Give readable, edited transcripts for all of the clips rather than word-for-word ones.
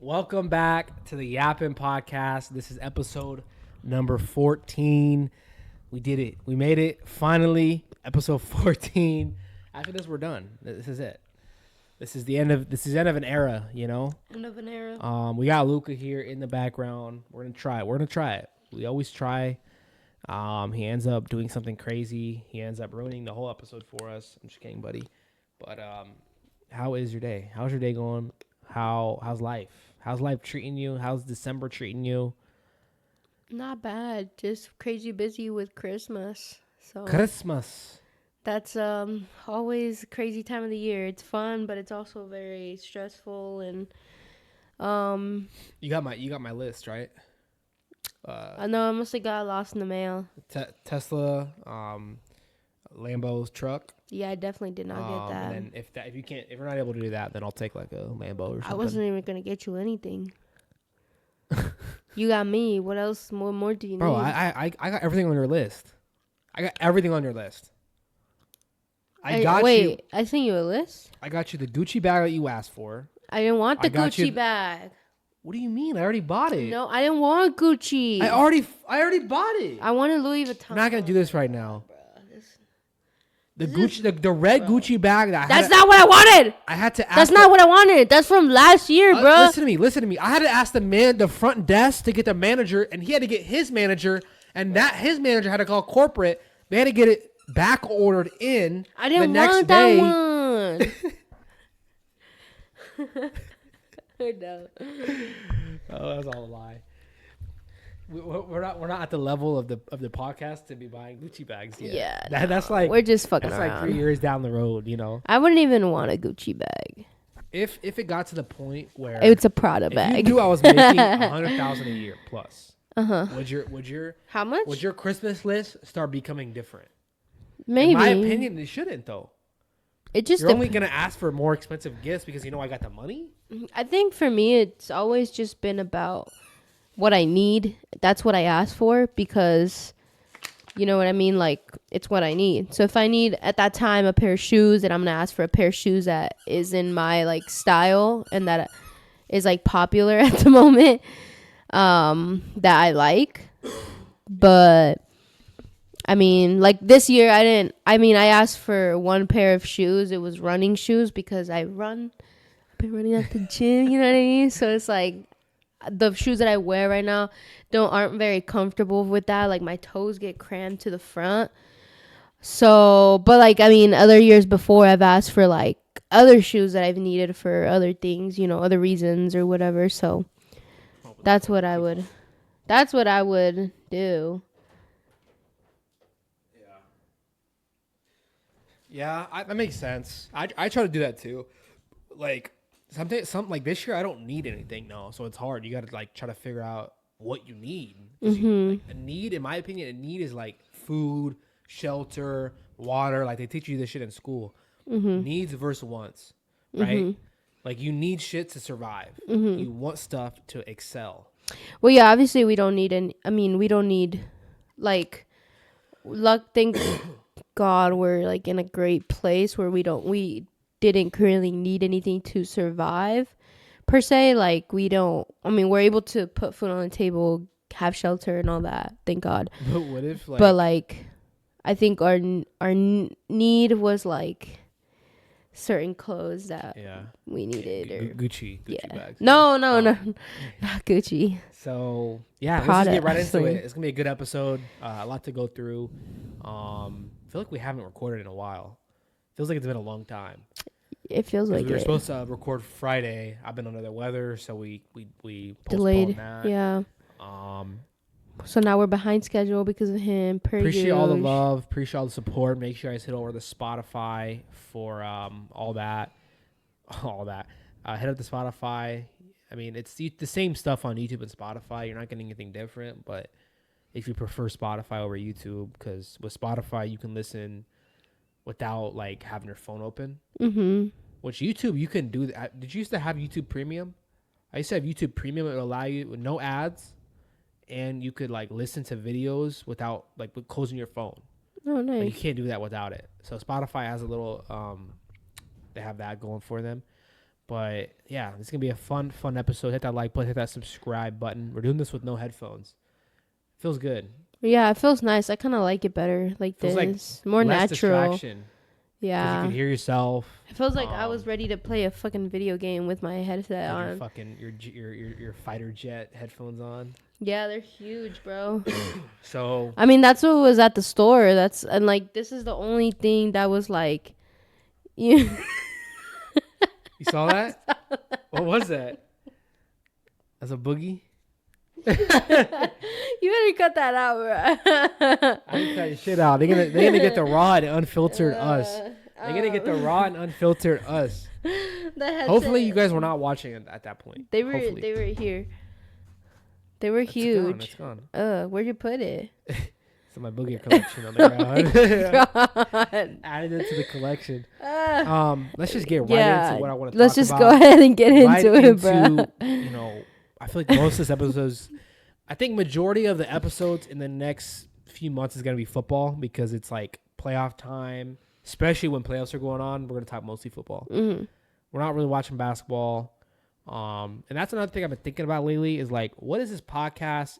Welcome back to the Yappin podcast. This is episode number 14. We did it. We made it. Finally, episode 14. After this, we're done. This is it. This is the end of an era, you know? End of an era. We got Luca here in the background. We're gonna try it. We always try. He ends up doing something crazy. He ends up ruining the whole episode for us. I'm just kidding, buddy. But how is your day? How's your day going? How's life? How's life treating you? How's December treating you? Not bad. Just crazy busy with Christmas. So Christmas. that's always a crazy time of the year. It's fun, but it's also very stressful and You got my list, right? I know I must have got lost in the mail. Tesla, Lambo's truck. Yeah, I definitely did not get that. And then if you're not able to do that, then I'll take like a Lambo or something. I wasn't even gonna get you anything. You got me. What else? More do you Bro, need? I got everything on your list. I got everything on your list. I got sent you a list? I got you the Gucci bag that you asked for. I didn't want the I got you Gucci bag. What do you mean? I already bought it. No, I didn't want Gucci. I already bought it. I wanted Louis Vuitton. I'm not gonna do this right now. The red Gucci bag That's not what I wanted. I had to ask. That's not what I wanted. That's from last year, bro. Listen to me. I had to ask the front desk to get the manager, and he had to get his manager, and his manager had to call corporate. They had to get it back ordered in. I didn't the next want day. that one. No. Oh, that's all a lie. We're not at the level of the podcast to be buying Gucci bags yet. Yeah, that's like we're just fucking that's around. like 3 years down the road, you know. I wouldn't even want a Gucci bag. If it got to the point where It's a Prada if bag. you knew I was making $100,000 a year plus, would your How much? would your Christmas list start becoming different? Maybe. In my opinion, it shouldn't though. It just You're only gonna ask for more expensive gifts because you know I got the money. I think for me, it's always just been about what I need. That's what I ask for because, you know what I mean? Like, it's what I need. So if I need at that time a pair of shoes, then I'm going to ask for a pair of shoes that is in my like style and that is like popular at the moment, that I like. But I mean, like this year I asked for one pair of shoes. It was running shoes because I've been running at the gym, you know what I mean? So it's like the shoes that I wear right now aren't very comfortable with that. Like my toes get crammed to the front. So, but like, I mean, other years before I've asked for like other shoes that I've needed for other things, you know, other reasons or whatever. So that's what I would do. Yeah, that makes sense. I try to do that too. Like something like this year, I don't need anything now, so it's hard. You got to like try to figure out what you need. A need, in my opinion, a need is like food, shelter, water. Like they teach you this shit in school. Needs versus wants, right? Like you need shit to survive. You want stuff to excel. Well, yeah, obviously we don't need we don't need like luck. Thank God we're like in a great place where we didn't currently need anything to survive per se. Like we're able to put food on the table, have shelter and all that, thank God. But what if like I think our need was like certain clothes that we needed or Gucci bags. No, not Gucci. So yeah, Prada, let's just get right into actually. it. It's gonna be a good episode. A lot to go through. I feel like we haven't recorded in a while. Feels like it's been a long time. It feels like we were it. supposed to record Friday. I've been under the weather, so we Delayed. that. Yeah. So now we're behind schedule because of him. Appreciate all the love. Appreciate all the support. Make sure you guys hit over the Spotify for all that. Hit up the Spotify. I mean, it's the same stuff on YouTube and Spotify. You're not getting anything different, but if you prefer Spotify over YouTube, because with Spotify you can listen without like having your phone open. Which YouTube you can do that. Did you used to have YouTube Premium? I used to have YouTube Premium. It would allow you with no ads, and you could like listen to videos without like closing your phone. Oh, nice. But you can't do that without it. So Spotify has a little they have that going for them. But yeah, it's gonna be a fun episode. Hit that like button, hit that subscribe button. We're doing this with no headphones. Feels good. Yeah, it feels nice. I kind of like it better like Feels like this. More less natural. distraction because you Yeah. can hear yourself. It feels like I was ready to play a fucking video game with my headset Like on. your fucking your fighter jet headphones on. Yeah, they're huge, bro. So I mean, that's what was at the store. And like this is the only thing that was like, you you saw that? What was that? That's a boogie. you better cut that out, bro. I ain't cut shit out. They're gonna get the raw and unfiltered us. They're gonna get the raw and unfiltered us. Hopefully, you guys were not watching it at that point. They were here. They were huge. It's gone. Where'd you put it? It's in my boogie collection on the ground. Added it to the collection. Let's just get right into what I want to talk about. Let's just go ahead and get into it, bro. You know, I feel like most of this episodes, I think majority of the episodes in the next few months is going to be football because it's like playoff time, especially when playoffs are going on. We're going to talk mostly football. Mm-hmm. We're not really watching basketball. And that's another thing I've been thinking about lately is like, what is this podcast?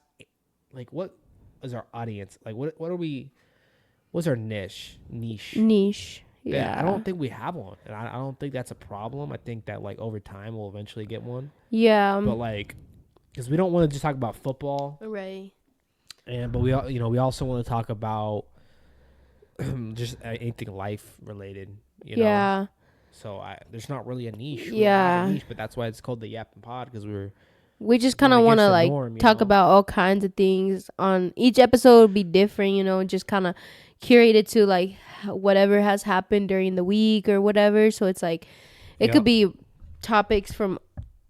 Like, what is our audience? Like, what are we, what's our niche? Yeah. I don't think we have one. And I don't think that's a problem. I think that like over time we'll eventually get one. Yeah. But like, because we don't want to just talk about football. Right. But we also want to talk about just anything life related, you know? Yeah. So there's not really a niche. But that's why it's called the Yappin Pod because we just kind of want to like talk about all kinds of things. On each episode would be different, you know, just kind of curated to like whatever has happened during the week or whatever. So it's like it could be topics from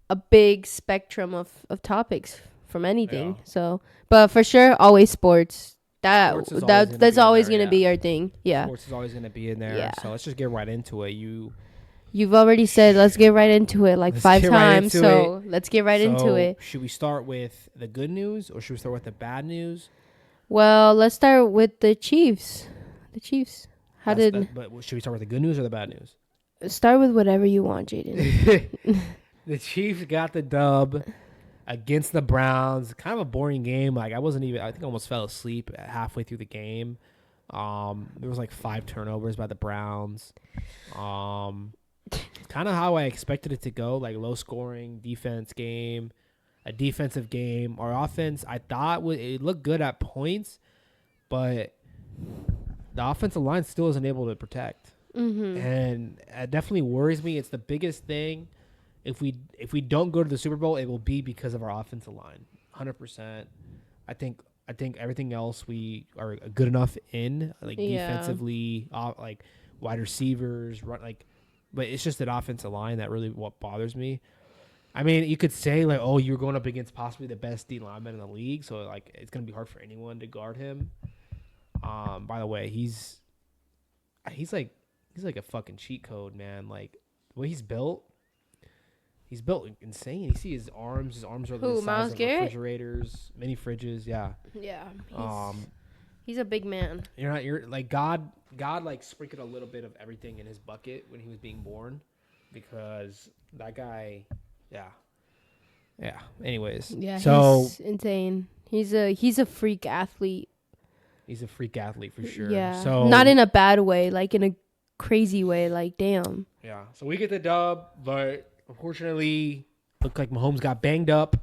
a big spectrum of topics from anything. Yeah. So, but for sure, always sports. That's always gonna be our thing. Yeah, sports is always gonna be in there. Yeah. So let's just get right into it. You've already said let's get right into it like 5 times, so let's get right into it. Should we start with the good news or should we start with the bad news? Well, let's start with the Chiefs. The Chiefs. But should we start with the good news or the bad news? Start with whatever you want, Jaden. The Chiefs got the dub against the Browns. Kind of a boring game. Like I think I almost fell asleep halfway through the game. There was like 5 turnovers by the Browns. Kind of how I expected it to go, like low scoring defensive game. Our offense, I thought it looked good at points, but the offensive line still isn't able to protect. Mm-hmm. And it definitely worries me. It's the biggest thing. If we don't go to the Super Bowl, it will be because of our offensive line, 100%. I think everything else we are good enough in, like defensively, like wide receivers, but it's just that offensive line that really what bothers me. I mean, you could say like, oh, you're going up against possibly the best D lineman in the league, so like it's gonna be hard for anyone to guard him. By the way, he's like a fucking cheat code, man. Like the way he's built insane. You see his arms. His arms are the size of refrigerators, mini fridges. Yeah. Yeah. He's a big man. You're like God like sprinkled a little bit of everything in his bucket when he was being born, because that guy, yeah. Anyways, yeah. So he's insane. He's a freak athlete. He's a freak athlete for sure. Yeah. So not in a bad way, like in a crazy way. Like damn. Yeah. So we get the dub, but unfortunately, looked like Mahomes got banged up.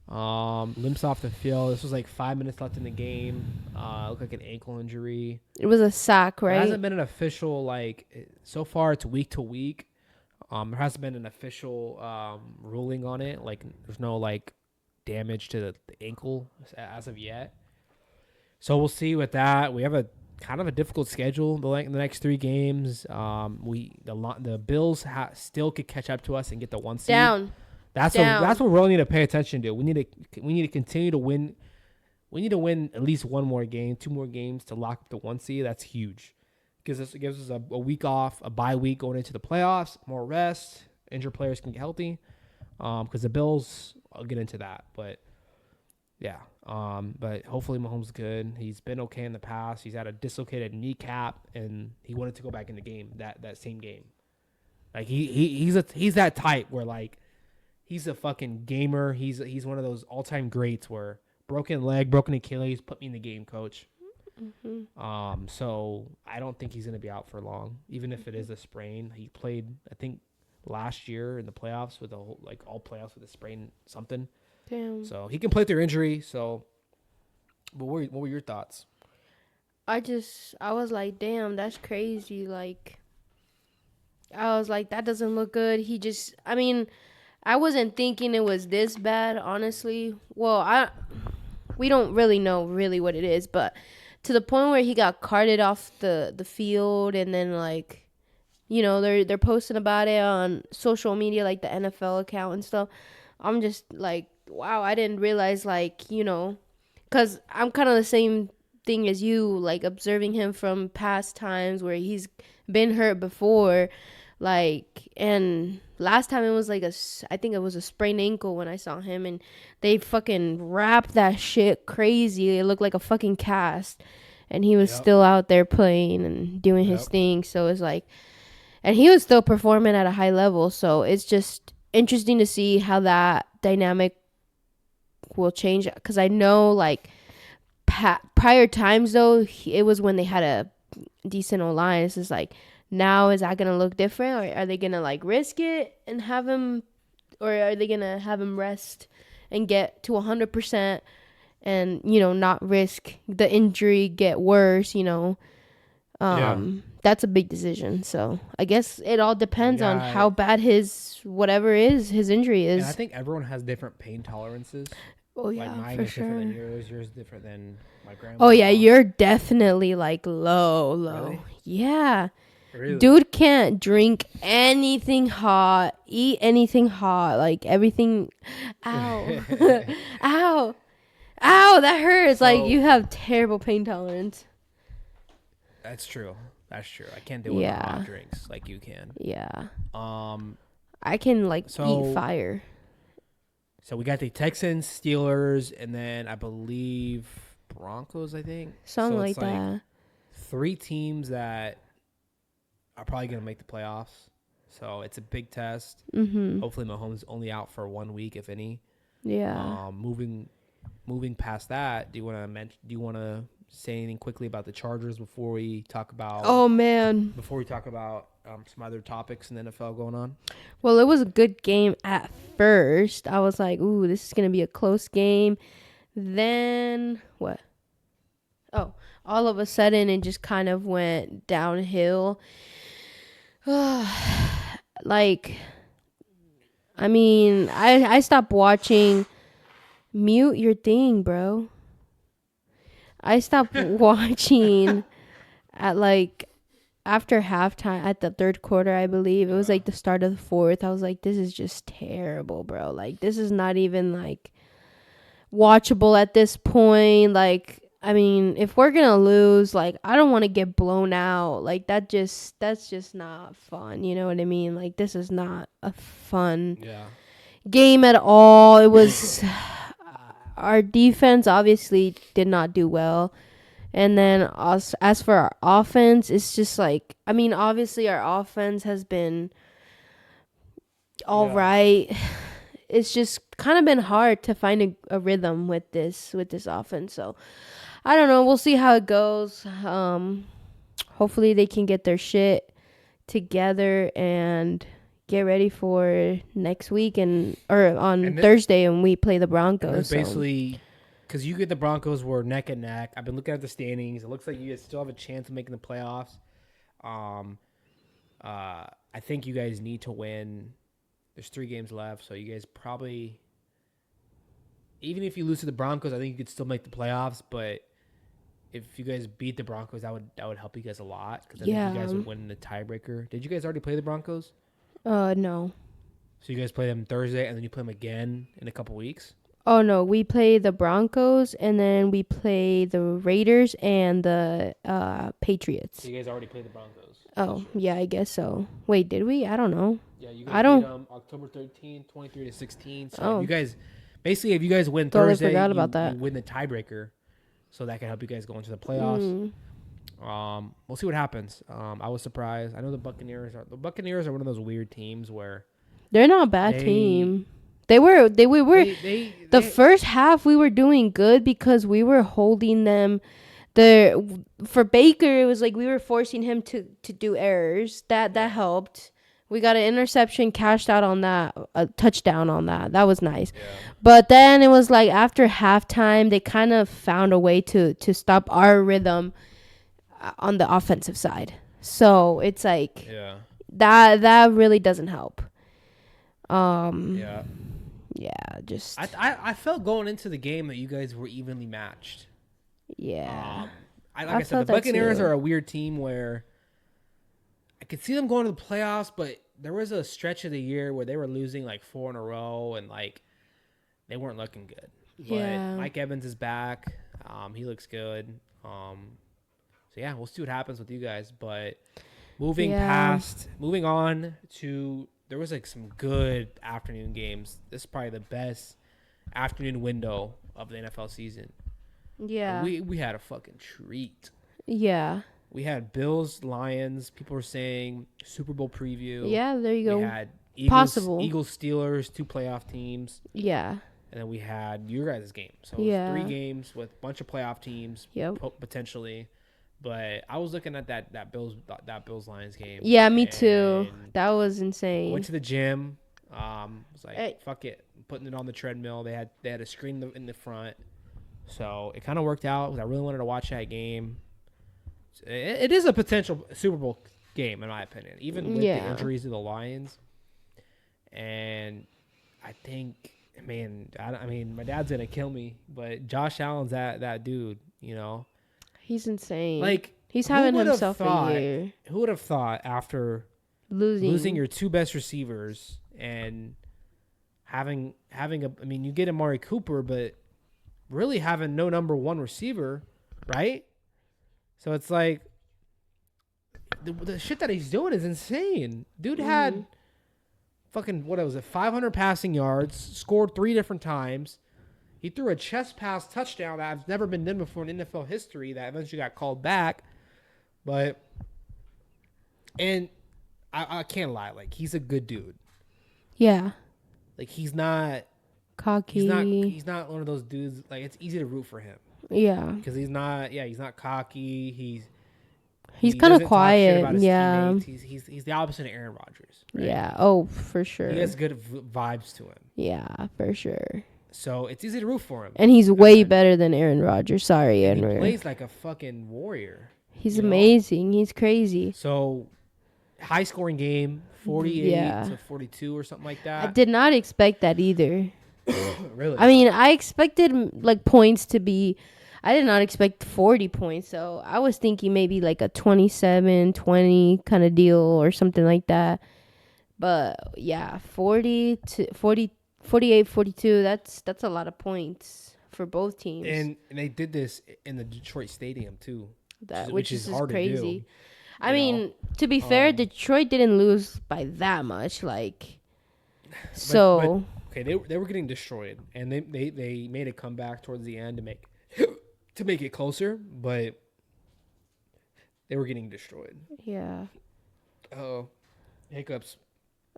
Limps off the field. This was like 5 minutes left in the game. Looked like an ankle injury. It was a sack, right? There hasn't been an official so far. It's week to week. There hasn't been an official ruling on it. Like there's no like damage to the ankle as of yet. So we'll see with that. We have a kind of a difficult schedule the next 3 games. The Bills still could catch up to us and get the 1 seed. Down. That's what we really need to pay attention to. We need to continue to win. We need to win at least 1 more game, 2 more games to lock up the 1 seed. That's huge. It gives us a week off, a bye week going into the playoffs, more rest. Injured players can get healthy. Because the Bills, I'll get into that, but yeah. But hopefully Mahomes is good. He's been okay in the past. He's had a dislocated kneecap, and he wanted to go back in the game that same game. Like he's that type where like he's a fucking gamer. He's one of those all time greats where broken leg, broken Achilles, put me in the game, coach. So I don't think he's gonna be out for long, even if it is a sprain. He played, I think, last year in the playoffs with all playoffs with a sprain something. Damn. So he can play through injury. So, but what were your thoughts? I was like, damn, that's crazy. Like, I was like, that doesn't look good. I mean, I wasn't thinking it was this bad, honestly. Well, we don't really know really what it is, but to the point where he got carted off the field, and then like, they're posting about it on social media, like the NFL account and stuff. I'm just like, wow, I didn't realize, like, because I'm kind of the same thing as you, like observing him from past times where he's been hurt before, like, and last time it was like I think it was a sprained ankle when I saw him, and they fucking wrapped that shit crazy. It looked like a fucking cast, and he was still out there playing and doing his thing. So it's like, and he was still performing at a high level. So it's just interesting to see how that dynamic will change, because I know like prior times though, it was when they had a decent O-line. It's just like, now is that gonna look different, or are they gonna like risk it and have him, or are they gonna have him rest and get to 100% and not risk the injury get worse? That's a big decision. So I guess it all depends on how bad his injury is. And I think everyone has different pain tolerances. Oh yeah, like mine for is sure. different than yours. Yours is different than my grandma. Oh yeah, you're definitely like low. Really? Yeah. Really? Dude can't drink anything hot, eat anything hot, like everything. Ow. Ow. Ow, that hurts. So, like, you have terrible pain tolerance. That's true. I can't do with hot drinks like you can. Yeah. I can eat fire. So we got the Texans, Steelers, and then I believe Broncos, I think. Something like that. 3 teams that are probably going to make the playoffs. So it's a big test. Mm-hmm. Hopefully Mahomes is only out for 1 week, if any. Yeah. Moving past that, do you want to say anything quickly about the Chargers before we talk about? Oh man! Before we talk about some other topics in the NFL going on. Well, it was a good game at first. I was like, "Ooh, this is gonna be a close game." Then what? Oh, all of a sudden it just kind of went downhill. Like, I mean, I stopped watching. Mute your thing, bro. I stopped watching at after halftime, at the third quarter, I believe. It was like the start of the fourth. I was like, this is just terrible, bro. Like, this is not even watchable at this point. Like, I mean, if we're gonna lose, I don't want to get blown out. Like, that's just not fun. You know what I mean? Like, this is not a fun game at all. It was our defense obviously did not do well. And then as for our offense, it's just obviously our offense has been all right. It's just kind of been hard to find a rhythm with this offense. So I don't know. We'll see how it goes. Hopefully they can get their shit together and get ready for next week or on Thursday, and we play the Broncos. Basically, because you get the Broncos, we're neck and neck. I've been looking at the standings. It looks like you guys still have a chance of making the playoffs. I think you guys need to win. There's 3 games left, so you guys probably, even if you lose to the Broncos, I think you could still make the playoffs. But if you guys beat the Broncos, that would help you guys a lot, because I think you guys would win the tiebreaker. Did you guys already play the Broncos? No. So you guys play them Thursday, and then you play them again in a couple weeks? Oh, no. We play the Broncos, and then we play the Raiders and the Patriots. So you guys already played the Broncos? Oh, yeah, I guess so. Wait, did we? I don't know. Yeah, you guys beat them October 13th, 23-16. So if you guys win Totally Thursday, forgot about that. you win the tiebreaker. So that can help you guys go into the playoffs. We'll see what happens. I was surprised. I know the Buccaneers are one of those weird teams where They're not a bad they team. We were the they first half we were doing good because we were holding them. For Baker, it was like we were forcing him to do errors. That helped. We got an interception, cashed out on that, a touchdown on that. That was nice. yeah. But then it was like after halftime, they kind of found a way to stop our rhythm on the offensive side. So it's like Yeah. that really doesn't help. Yeah. Yeah, just I felt going into the game that you guys were evenly matched. yeah. Like I I said, felt the that Buccaneers too. are a weird team where I could see them going to the playoffs, but there was a stretch of the year where they were losing like 4 in a row and like they weren't looking good. Yeah. But Mike Evans is back. He looks good. So yeah, we'll see what happens with you guys. But moving on to there was like some good afternoon games. This is probably the best afternoon window of the NFL season. Yeah. We had a fucking treat. Yeah. We had Bills, Lions. People were saying Super Bowl preview. Yeah, there you go. We had Possible. Eagles, Steelers, 2 playoff teams. Yeah. And then we had your guys' game. So Yeah. 3 games with a bunch of playoff teams potentially. But I was looking at that Bills Lions game. Yeah, me too. That was I insane. went to the gym. Was like, fuck it, putting it on the treadmill. They had a screen in the front, so it kind of worked out because I really wanted to watch that game. It is a potential Super Bowl game in my opinion, even with the injuries to the Lions. And I think, man, I mean, my dad's gonna kill me, but Josh Allen's that dude, you know. He's insane. Like he's having himself a year. Who would have thought after losing your 2 best receivers and having I mean, you get Amari Cooper, but really having no number 1 receiver, right? So it's like the shit that he's doing is insane. Dude had fucking, what was it, 500 passing yards, scored 3 different times. He threw a chest pass touchdown that has never been done before in NFL history that eventually got called back. But, and I can't lie, like, he's a good dude. Yeah. Like, he's not cocky. He's not one of those dudes, like, it's easy to root for him. Yeah. Because he's not cocky. He's kind of quiet. Yeah. He's the opposite of Aaron Rodgers. Right? Yeah. Oh, for sure. He has good vibes to him. Yeah, for sure. So it's easy to root for him. And he's way better than Aaron Rodgers. Sorry, Aaron. He plays like a fucking warrior. He's amazing. He's crazy. So high scoring game, 48 to 42 or something like that. I did not expect that either. Really? I mean, I expected like points to be. I did not expect 40 points, so I was thinking maybe like a 27-20 kind of deal or something like that. But yeah, 40 to 40, 48, 42. That's a lot of points for both teams. And they did this in the Detroit Stadium too, which is hard crazy. to do. I mean, to be fair, Detroit didn't lose by that much. Like, so okay, they were getting destroyed, and they made a comeback towards the end to make it closer, but they were getting destroyed. Yeah. Oh, hiccups.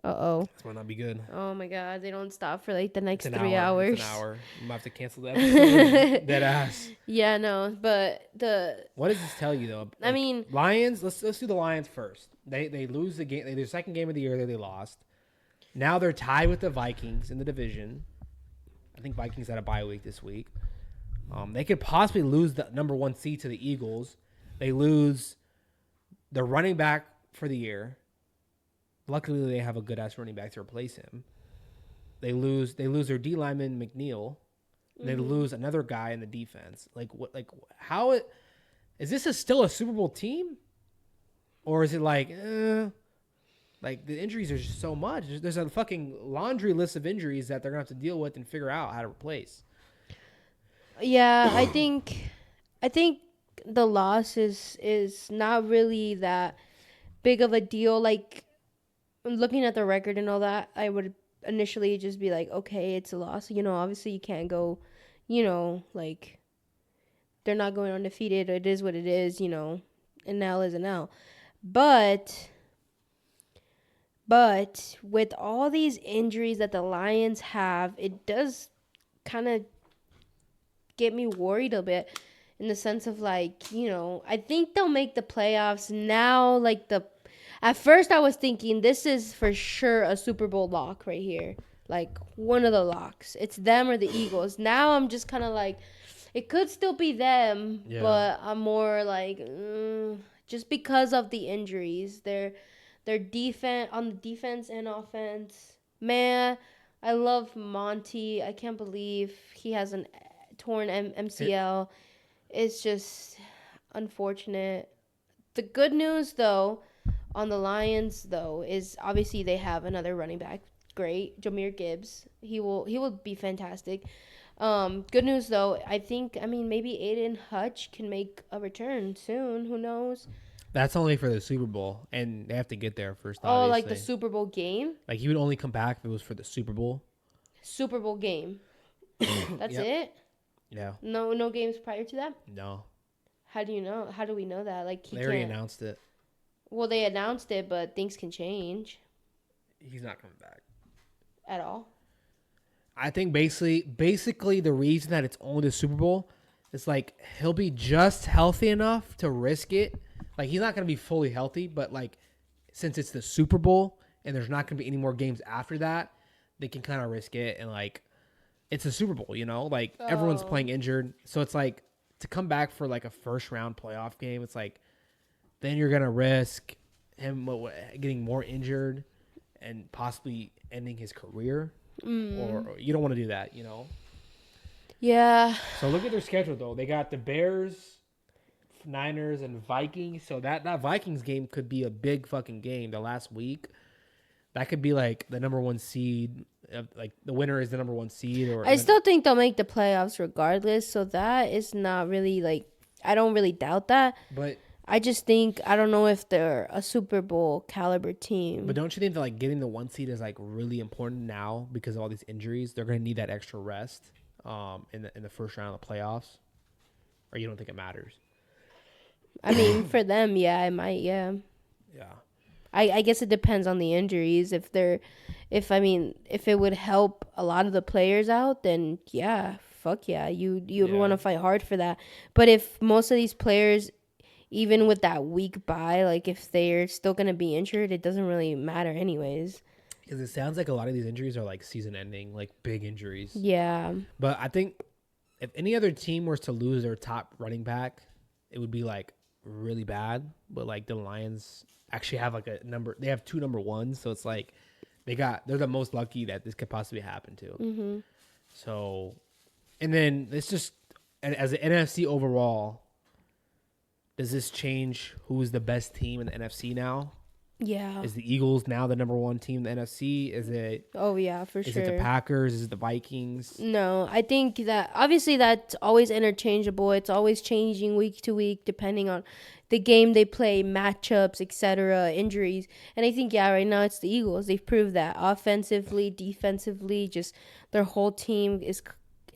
This might not be good. Oh my God, they don't stop for like the next 3 hours. It's an hour. You might have to cancel that episode. Dead ass. Yeah, no, but what does this tell you though? I mean, Lions. Let's do the Lions first. They lose the game. They do the second game of the year that they lost. Now they're tied with the Vikings in the division. I think Vikings had a bye week this week. They could possibly lose the number 1 seed to the Eagles. They lose their running back for the year. Luckily, they have a good ass running back to replace him. They lose their D lineman McNeil. They lose another guy in the defense. Is this still a Super Bowl team, or is it like the injuries are just so much? There's a fucking laundry list of injuries that they're gonna have to deal with and figure out how to replace. Yeah, I think the loss is not really that big of a deal. Like, looking at the record and all that, I would initially just be like, okay, it's a loss. You know, obviously you can't go, like, they're not going undefeated. It is what it is, an L is an L. But with all these injuries that the Lions have, it does kind of get me worried a bit in the sense of like, I think they'll make the playoffs now. At first I was thinking this is for sure a Super Bowl lock right here. Like one of the locks. It's them or the Eagles. Now I'm just kind of like, it could still be them, but I'm more like, just because of the injuries. Their defense, on the defense and offense. Man, I love Monty. I can't believe he has an torn MCL. It's just unfortunate. The good news, though, on the Lions, though, is obviously they have another running back. Great, Jahmyr Gibbs. He will be fantastic. Good news, though. I think, maybe Aiden Hutch can make a return soon. Who knows? That's only for the Super Bowl, and they have to get there first. Oh, obviously. like the Super Bowl game? Like, he would only come back if it was for the Super Bowl. Super Bowl game. That's it? Yeah. No games prior to that? No. How do you know? How do we know that? Like, they already announced it. Well, they announced it, but things can change. He's not coming back. At all? I think basically the reason that it's only the Super Bowl is like he'll be just healthy enough to risk it. Like, he's not going to be fully healthy, but like since it's the Super Bowl and there's not going to be any more games after that, they can kind of risk it. And like, it's a Super Bowl, like everyone's playing injured. So it's like to come back for like a first round playoff game. It's like, then you're going to risk him getting more injured and possibly ending his career. Or you don't want to do that, Yeah. So look at their schedule, though. They got the Bears, Niners, and Vikings. So that Vikings game could be a big fucking game the last week. That could be like the number one seed. Like, the winner is the number one seed. I still think they'll make the playoffs regardless. So that is not really like, I don't really doubt that. But I just think, I don't know if they're a Super Bowl caliber team. But don't you think that like getting the one seed is like really important now because of all these injuries? They're going to need that extra rest in the first round of the playoffs. Or you don't think it matters? I mean, for them, yeah, it might, yeah. Yeah. I guess it depends on the injuries. If it would help a lot of the players out, then yeah, fuck yeah, you'd want to fight hard for that. But if most of these players, even with that week bye, like if they're still gonna be injured, it doesn't really matter anyways. Because it sounds like a lot of these injuries are like season-ending, like big injuries. Yeah. But I think if any other team was to lose their top running back, it would be like really bad. But like the Lions actually have like they have 2 number ones, so it's like they're the most lucky that this could possibly happen to. Mm-hmm. So, and then it's just as an NFC overall, does this change who's the best team in the NFC now? Yeah. Is the Eagles now the number one team in the NFC? Is it? Oh yeah, for sure. Is it the Packers? Is it the Vikings? No, I think that obviously that's always interchangeable. It's always changing week to week depending on the game they play, matchups, etc., injuries. And I think right now it's the Eagles. They've proved that offensively, defensively, just their whole team it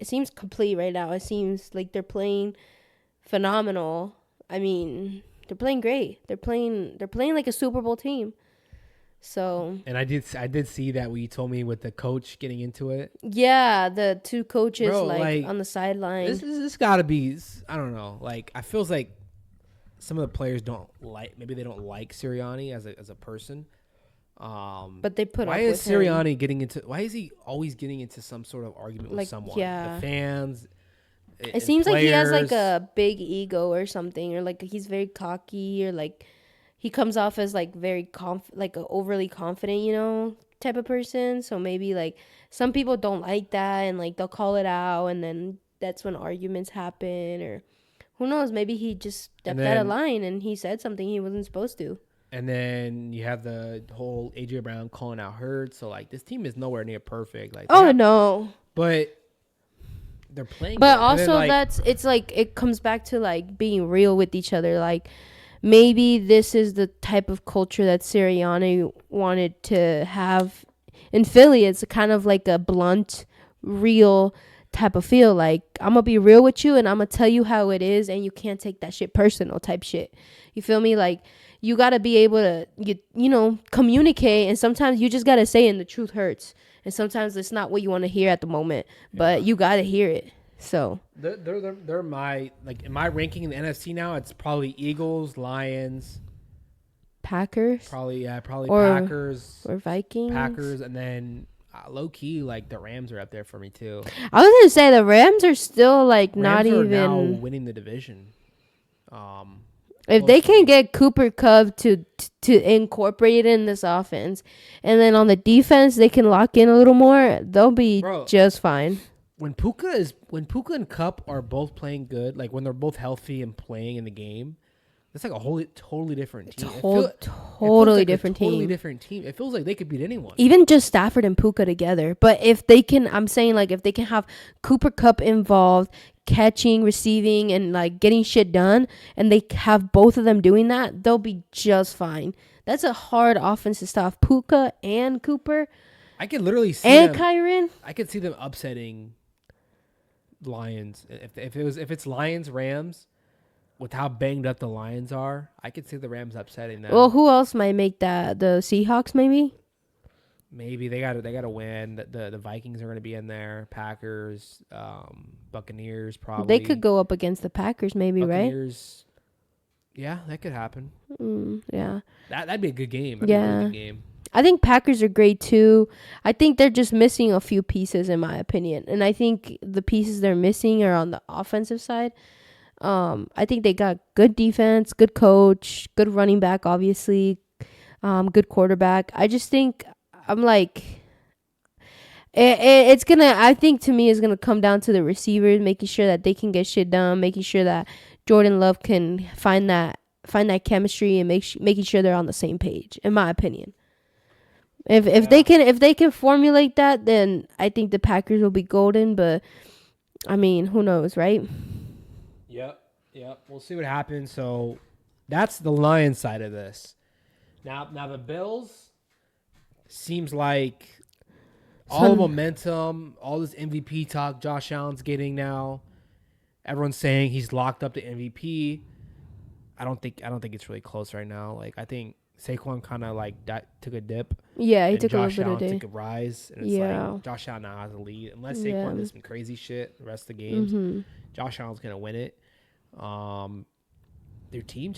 seems complete right now. It seems like they're playing phenomenal. I mean, they're playing great. They're playing like a Super Bowl team. So. And I did see that what you told me with the coach getting into it. Yeah, the 2 coaches. Bro, like on the sideline. This gotta be, I don't know. Like, I feels like some of the players maybe they don't like Sirianni as a person. But they put why up with Sirianni him. Why is he always getting into some sort of argument with someone? Yeah. The fans. It seems like he has like a big ego or something, or like he's very cocky, or like he comes off as like very like a overly confident, type of person. So maybe like some people don't like that, and like they'll call it out, and then that's when arguments happen, or who knows? Maybe he just stepped out of line and he said something he wasn't supposed to. And then you have the whole AJ Brown calling out Hurts. So like this team is nowhere near perfect. Like no, but. They're playing, but also it's like it comes back to like being real with each other. Like maybe this is the type of culture that Sirianni wanted to have in Philly. It's kind of like a blunt, real type of feel. Like, I'm gonna be real with you and I'm gonna tell you how it is, and you can't take that shit personal type shit. You feel me? Like, you gotta be able to communicate, and sometimes you just gotta say, and the truth hurts, and sometimes it's not what you want to hear at the moment, but you gotta hear it. So they're my, like, in my ranking in the NFC now. It's probably Eagles, Lions, Packers probably or Packers or Vikings. and then low key, like, the Rams are up there for me too. I was gonna say the Rams are still like not Rams are now even. winning the division. If they can get Cooper Kupp to incorporate it in this offense, and then on the defense they can lock in a little more, they'll be just fine. When Puka and Cup are both playing good, like when they're both healthy and playing in the game, it's like a totally different team. Totally different team. Totally different team. It feels like they could beat anyone. Even just Stafford and Puka together. But if they can, I'm saying, like, if they can have Cooper Kupp involved, catching, receiving, and like getting shit done, and they have both of them doing that, they'll be just fine. That's a hard offense to stop. Puka and Cooper. I could literally see and Kyren. I could see them upsetting Lions. If it's Lions Rams, with how banged up the Lions are, I could see the Rams upsetting them. Well, who else might make that? The Seahawks, maybe. Maybe they got to win. The Vikings are going to be in there. Packers, Buccaneers, probably. They could go up against the Packers, maybe, Buccaneers, right? Yeah, that could happen. Yeah, that'd be a good game. Be a really good game. I think Packers are great too. I think they're just missing a few pieces, in my opinion, and I think the pieces they're missing are on the offensive side. I think they got good defense, good coach, good running back, obviously, good quarterback. I just think I'm like, it's gonna. I think to me it's gonna come down to the receivers, making sure that they can get shit done, making sure that Jordan Love can find that chemistry, and making sure they're on the same page. In my opinion, if they can formulate that, then I think the Packers will be golden. But I mean, who knows, right? Yep. We'll see what happens. So that's the Lions side of this. Now the Bills, seems like all the momentum, all this MVP talk Josh Allen's getting now. Everyone's saying he's locked up to MVP. I don't think it's really close right now. Like, I think Saquon kind of like took a dip. Yeah, he took Josh a little Allen bit of took a rise, and it's like Josh Allen now has a lead. Unless Saquon does some crazy shit the rest of the games, Josh Allen's gonna win it. Their team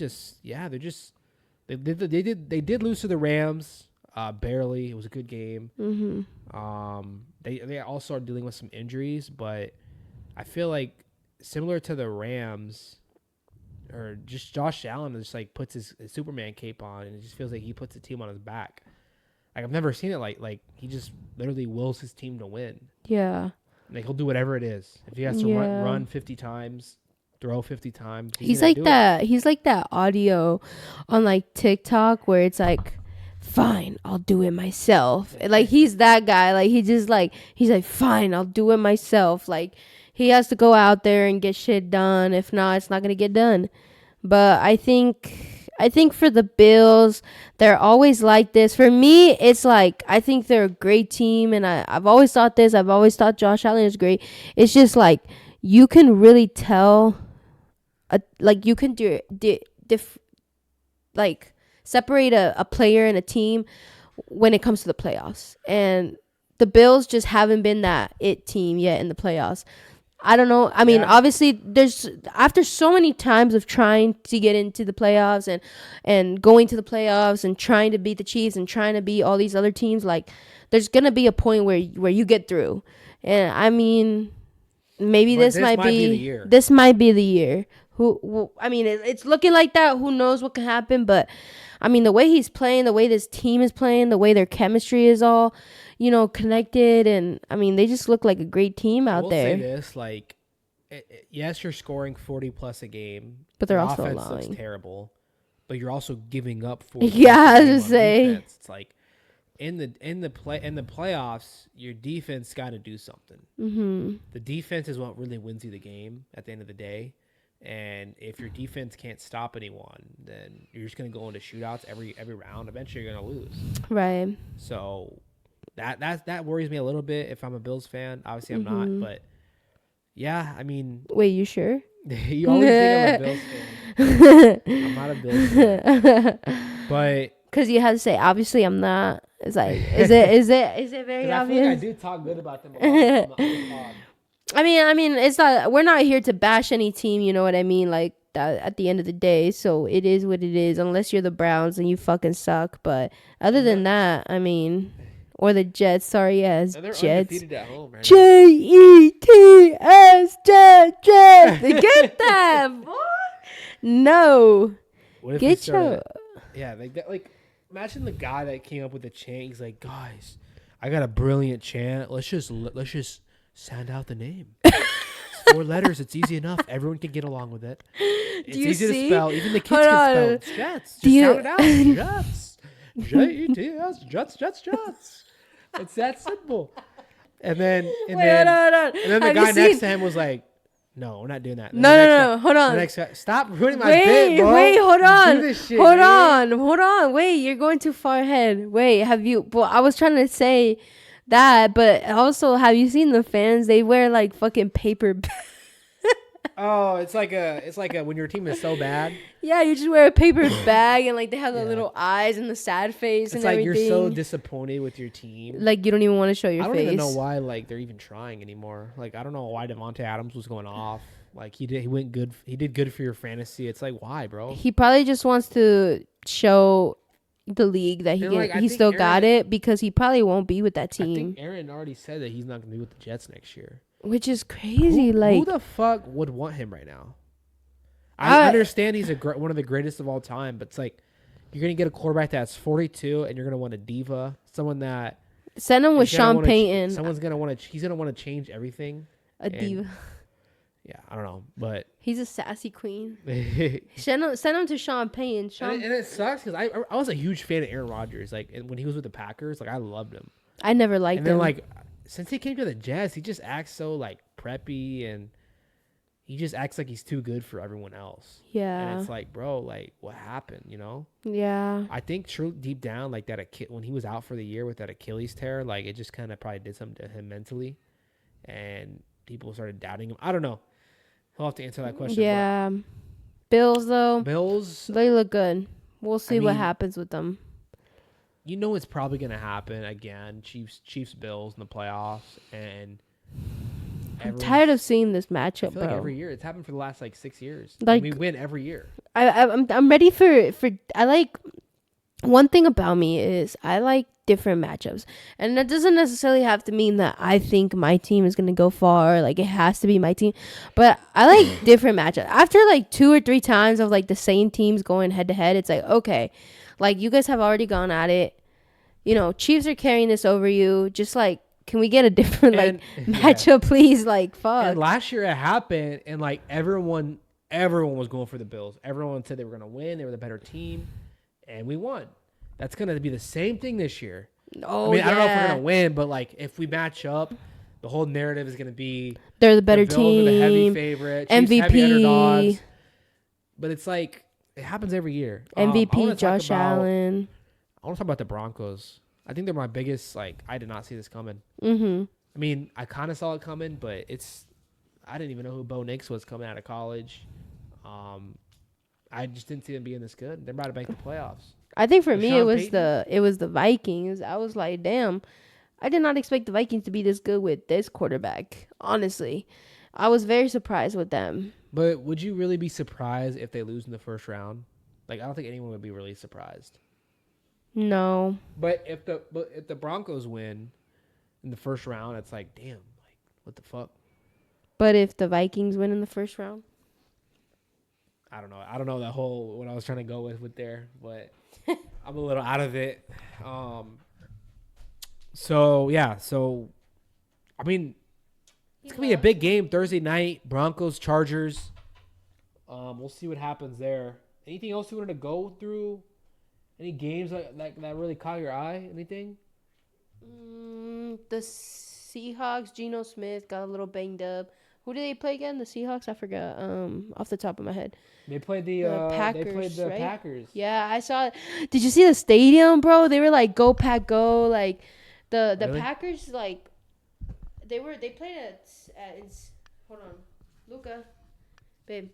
they did lose to the Rams, barely. It was a good game. They also are dealing with some injuries, but I feel like similar to the Rams, or just Josh Allen just like puts his Superman cape on, and it just feels like he puts the team on his back. Like, I've never seen it like he just literally wills his team to win. Yeah. Like, he'll do whatever it is. If he has to run 50 times, throw 50 times. He's like that. He's like that audio on like TikTok where it's like, fine, I'll do it myself. Like, he's that guy. Like, he's like, fine, I'll do it myself. Like, he has to go out there and get shit done. If not, it's not gonna get done. But I think for the Bills, they're always like this. For me, it's like, I think they're a great team, and I've always thought this. I've always thought Josh Allen is great. It's just like, you can really tell, like, you can separate a player and a team when it comes to the playoffs. And the Bills just haven't been that it team yet in the playoffs. I don't know. I mean, obviously, there's, after so many times of trying to get into the playoffs and going to the playoffs and trying to beat the Chiefs and trying to beat all these other teams, like, there's gonna be a point where you get through. And I mean, maybe this might be the year. This might be the year. I mean, it's looking like that. Who knows what can happen? But I mean, the way he's playing, the way this team is playing, the way their chemistry is all, connected, and I mean, they just look like a great team out there. I will say this, like, yes, you're scoring 40 plus a game, but their offense looks terrible, but you're also giving up 40. Yeah, I was just saying, it's like in the playoffs, your defense got to do something. The defense is what really wins you the game at the end of the day. And if your defense can't stop anyone, then you're just going to go into shootouts every round. Eventually, you're going to lose. Right. So that worries me a little bit if I'm a Bills fan. Obviously, I'm not. But Yeah, I mean, Wait, you sure? you always think I'm a Bills fan. I'm not a Bills fan, but Because you had to say, obviously, I'm not. It's like, is it very because I feel like I obvious? do talk good about them a lot on the pod. I mean, it's not. We're not here to bash any team. You know what I mean? Like that. At the end of the day, so it is what it is. Unless you're the Browns and you fucking suck. But other than that, I mean, or the Jets. Sorry, yes, And they're Jets. undefeated at home right now. JETS, Jets. Get that, boy. No, What if get we started, your. yeah, like that. Like, imagine the guy that came up with the chant. He's like, guys, I got a brilliant chant. Let's just sound out the name. It's 4 letters. It's easy enough. Everyone can get along with it. It's easy to spell. Even the kids can spell. It's Jets. Just sound it out. Jets. JETS. Jets. Jets. Jets. It's that simple. And then Hold on. and then the guy next to him was like, "No, we're not doing that." No. Hold on. The next guy, stop ruining my bit, bro. Wait, hold on. Do this shit, hold man. on. Wait, you're going too far ahead. Wait, have you? Well, I was trying to say that, but also, have you seen the fans? They wear like fucking paper. Oh, it's like a when your team is so bad. Yeah, you just wear a paper bag and like they have the little eyes and the sad face It's and like everything. you're so disappointed with your team. Like you don't even want to show your I don't face. even know why like they're even trying anymore. Like I don't know why Devontae Adams was going off. Like he did good for your fantasy. It's like why, bro? He probably just wants to show the league that he still got it because he probably won't be with that team. I think Aaron already said that he's not going to be with the Jets next year. Which is crazy. Who the fuck would want him right now? I understand he's one of the greatest of all time, but it's like you're going to get a quarterback that's 42 and you're going to want a diva, someone that send him with Sean Payton. Someone's going to want to he's going to want to change everything. Diva. Yeah, I don't know, but he's a sassy queen. send him to Sean Payton. And it sucks because I was a huge fan of Aaron Rodgers. Like when he was with the Packers, like I loved him. I never liked him. And then like since he came to the Jets, he just acts so like preppy and he just acts like he's too good for everyone else. Yeah. And it's like, bro, like what happened, you know? Yeah. I think deep down, like that when he was out for the year with that Achilles tear, like it just kind of probably did something to him mentally, and people started doubting him. I don't know. He'll have to answer that question. Yeah. Bills though. Bills. They look good. We'll see what happens with them. You know it's probably gonna happen again. Chiefs Bills in the playoffs, and I'm tired of seeing this matchup, bro. Like every year, it's happened for the last like 6 years. Like we win every year. I'm ready for. I like. One thing about me is I like different matchups, and that doesn't necessarily have to mean that I think my team is gonna go far. Like it has to be my team, but I like different matchups. After like 2 or 3 times of like the same teams going head to head, it's like okay, like you guys have already gone at it. You know, Chiefs are carrying this over you. Just like, can we get a different matchup, please? Like, fuck. And last year it happened, and like everyone was going for the Bills. Everyone said they were gonna win. They were the better team. And we won. That's going to be the same thing this year. Oh, I mean, I don't know if we're going to win, but like if we match up, the whole narrative is going to be they're the better team. Are the heavy favorite. Chiefs MVP. Heavy underdogs. But it's like it happens every year. MVP Josh Allen. I want to talk about the Broncos. I think they're my biggest. Like I did not see this coming. Mm-hmm. I mean, I kind of saw it coming, but I didn't even know who Bo Nix was coming out of college. I just didn't see them being this good. They're about to make the playoffs. I think for me it was the Vikings. I was like, damn, I did not expect the Vikings to be this good with this quarterback. Honestly, I was very surprised with them. But would you really be surprised if they lose in the first round? Like I don't think anyone would be really surprised. No. But if the Broncos win in the first round, it's like, damn, like what the fuck? But if the Vikings win in the first round? I don't know. I don't know that whole what I was trying to go with there, but I'm a little out of it. So I mean, it's gonna be a big game Thursday night. Broncos, Chargers. We'll see what happens there. Anything else you wanted to go through? Any games that really caught your eye? Anything? The Seahawks. Geno Smith got a little banged up. Who did they play again? The Seahawks? I forgot. Off the top of my head. They played the Packers. They played the right? Packers. Yeah, I saw it. Did you see the stadium, bro? They were like, "Go Pack, go!" Like the Really? Packers, like they played Hold on, Luca, babe.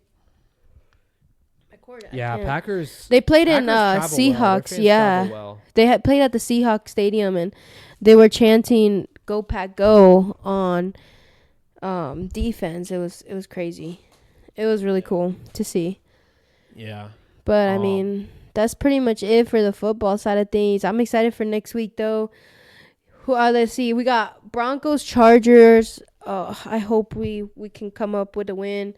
My cord. Yeah, Packers. They played in Packers travel well. Their Seahawks. fans Yeah, travel well. they had played at the Seahawks stadium, and they were chanting "Go Pack Go" on defense. It was crazy. It was really cool to see. Yeah. But I mean, that's pretty much it for the football side of things. I'm excited for next week though. Let's see. We got Broncos, Chargers. I hope we can come up with a win.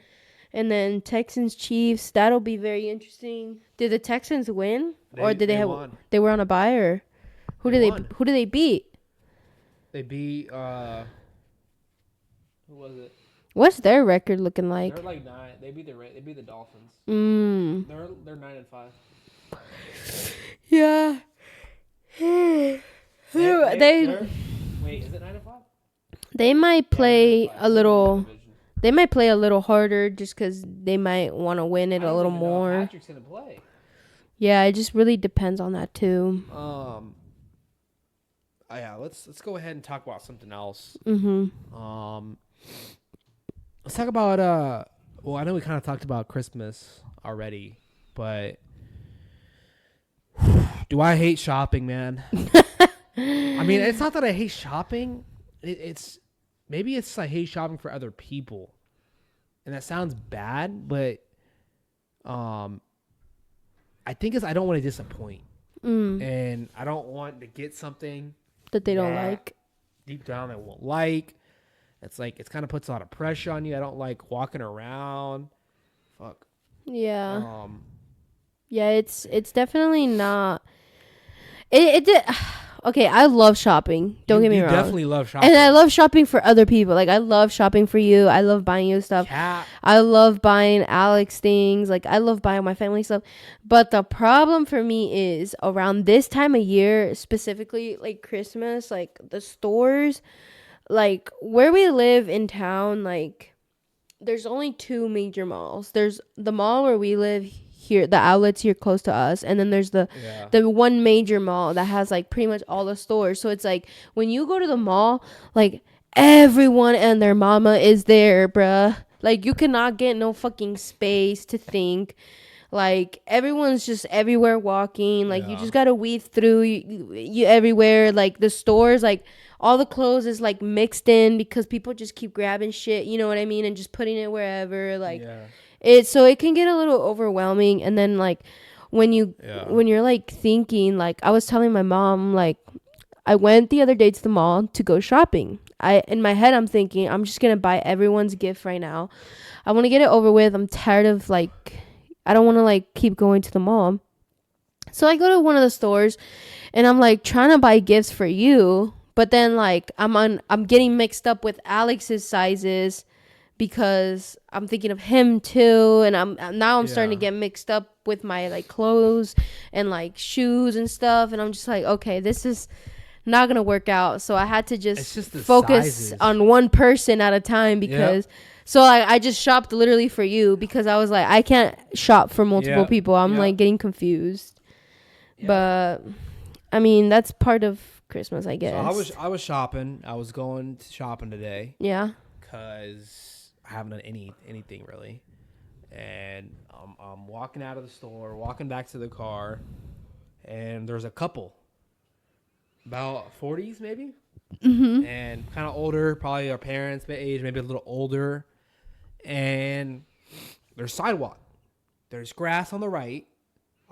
And then Texans, Chiefs. That'll be very interesting. Did the Texans win, or did they have? Won. They were on a bye, or who did they beat? They beat. Who was it? What's their record looking like? They're like 9. They beat the Dolphins. They're 9-5. Yeah. Wait, is it 9-5? They might play a little. They might play a little harder just because they might want to win it a little more. Patrick's gonna play. Yeah, it just really depends on that too. Yeah. Let's go ahead and talk about something else. Let's talk about well, I know we kind of talked about Christmas already, but do I hate shopping, man? I mean, it's not that I hate shopping. It's maybe it's I hate shopping for other people, and that sounds bad, but I think it's I don't want to disappoint, and I don't want to get something that they don't like. Deep down, they won't like. It's like it kind of puts a lot of pressure on you. I don't like walking around. Fuck. Yeah. Yeah, it's definitely not. It did. Okay, I love shopping. Don't get me wrong. You definitely love shopping. And I love shopping for other people. Like, I love shopping for you. I love buying you stuff. I love buying Alex things. Like, I love buying my family stuff. But the problem for me is around this time of year, specifically, like, Christmas, like, the stores, like, where we live in town, like, there's only 2 major malls. There's the mall where we live here, the outlets here close to us, and then there's the one major mall that has like pretty much all the stores. So it's like when you go to the mall, like everyone and their mama is there, bruh. Like you cannot get no fucking space to think. Like everyone's just everywhere walking. Like you just gotta weave through you everywhere. Like the stores, like all the clothes is like mixed in because people just keep grabbing shit. You know what I mean? And just putting it wherever. Like. So it can get a little overwhelming, and then like when you're like thinking, like I was telling my mom, like I went the other day to the mall to go shopping. In my head I'm thinking I'm just gonna buy everyone's gift right now. I want to get it over with. I'm tired of like I don't want to like keep going to the mall. So I go to one of the stores and I'm like trying to buy gifts for you, but then like I'm getting mixed up with Alex's sizes. Because I'm thinking of him too, and I'm starting to get mixed up with my like clothes and like shoes and stuff, and I'm just like, okay, this is not gonna work out. So I had to just focus on one person at a time because so I just shopped literally for you because I was like, I can't shop for multiple people. I'm like getting confused, but I mean that's part of Christmas, I guess. So I was shopping. I was going shopping today. Yeah. Because I haven't done anything really, and I'm walking out of the store, walking back to the car, and there's a couple, about 40s maybe, and kind of older, probably our parents' age, maybe a little older, and there's sidewalk, there's grass on the right.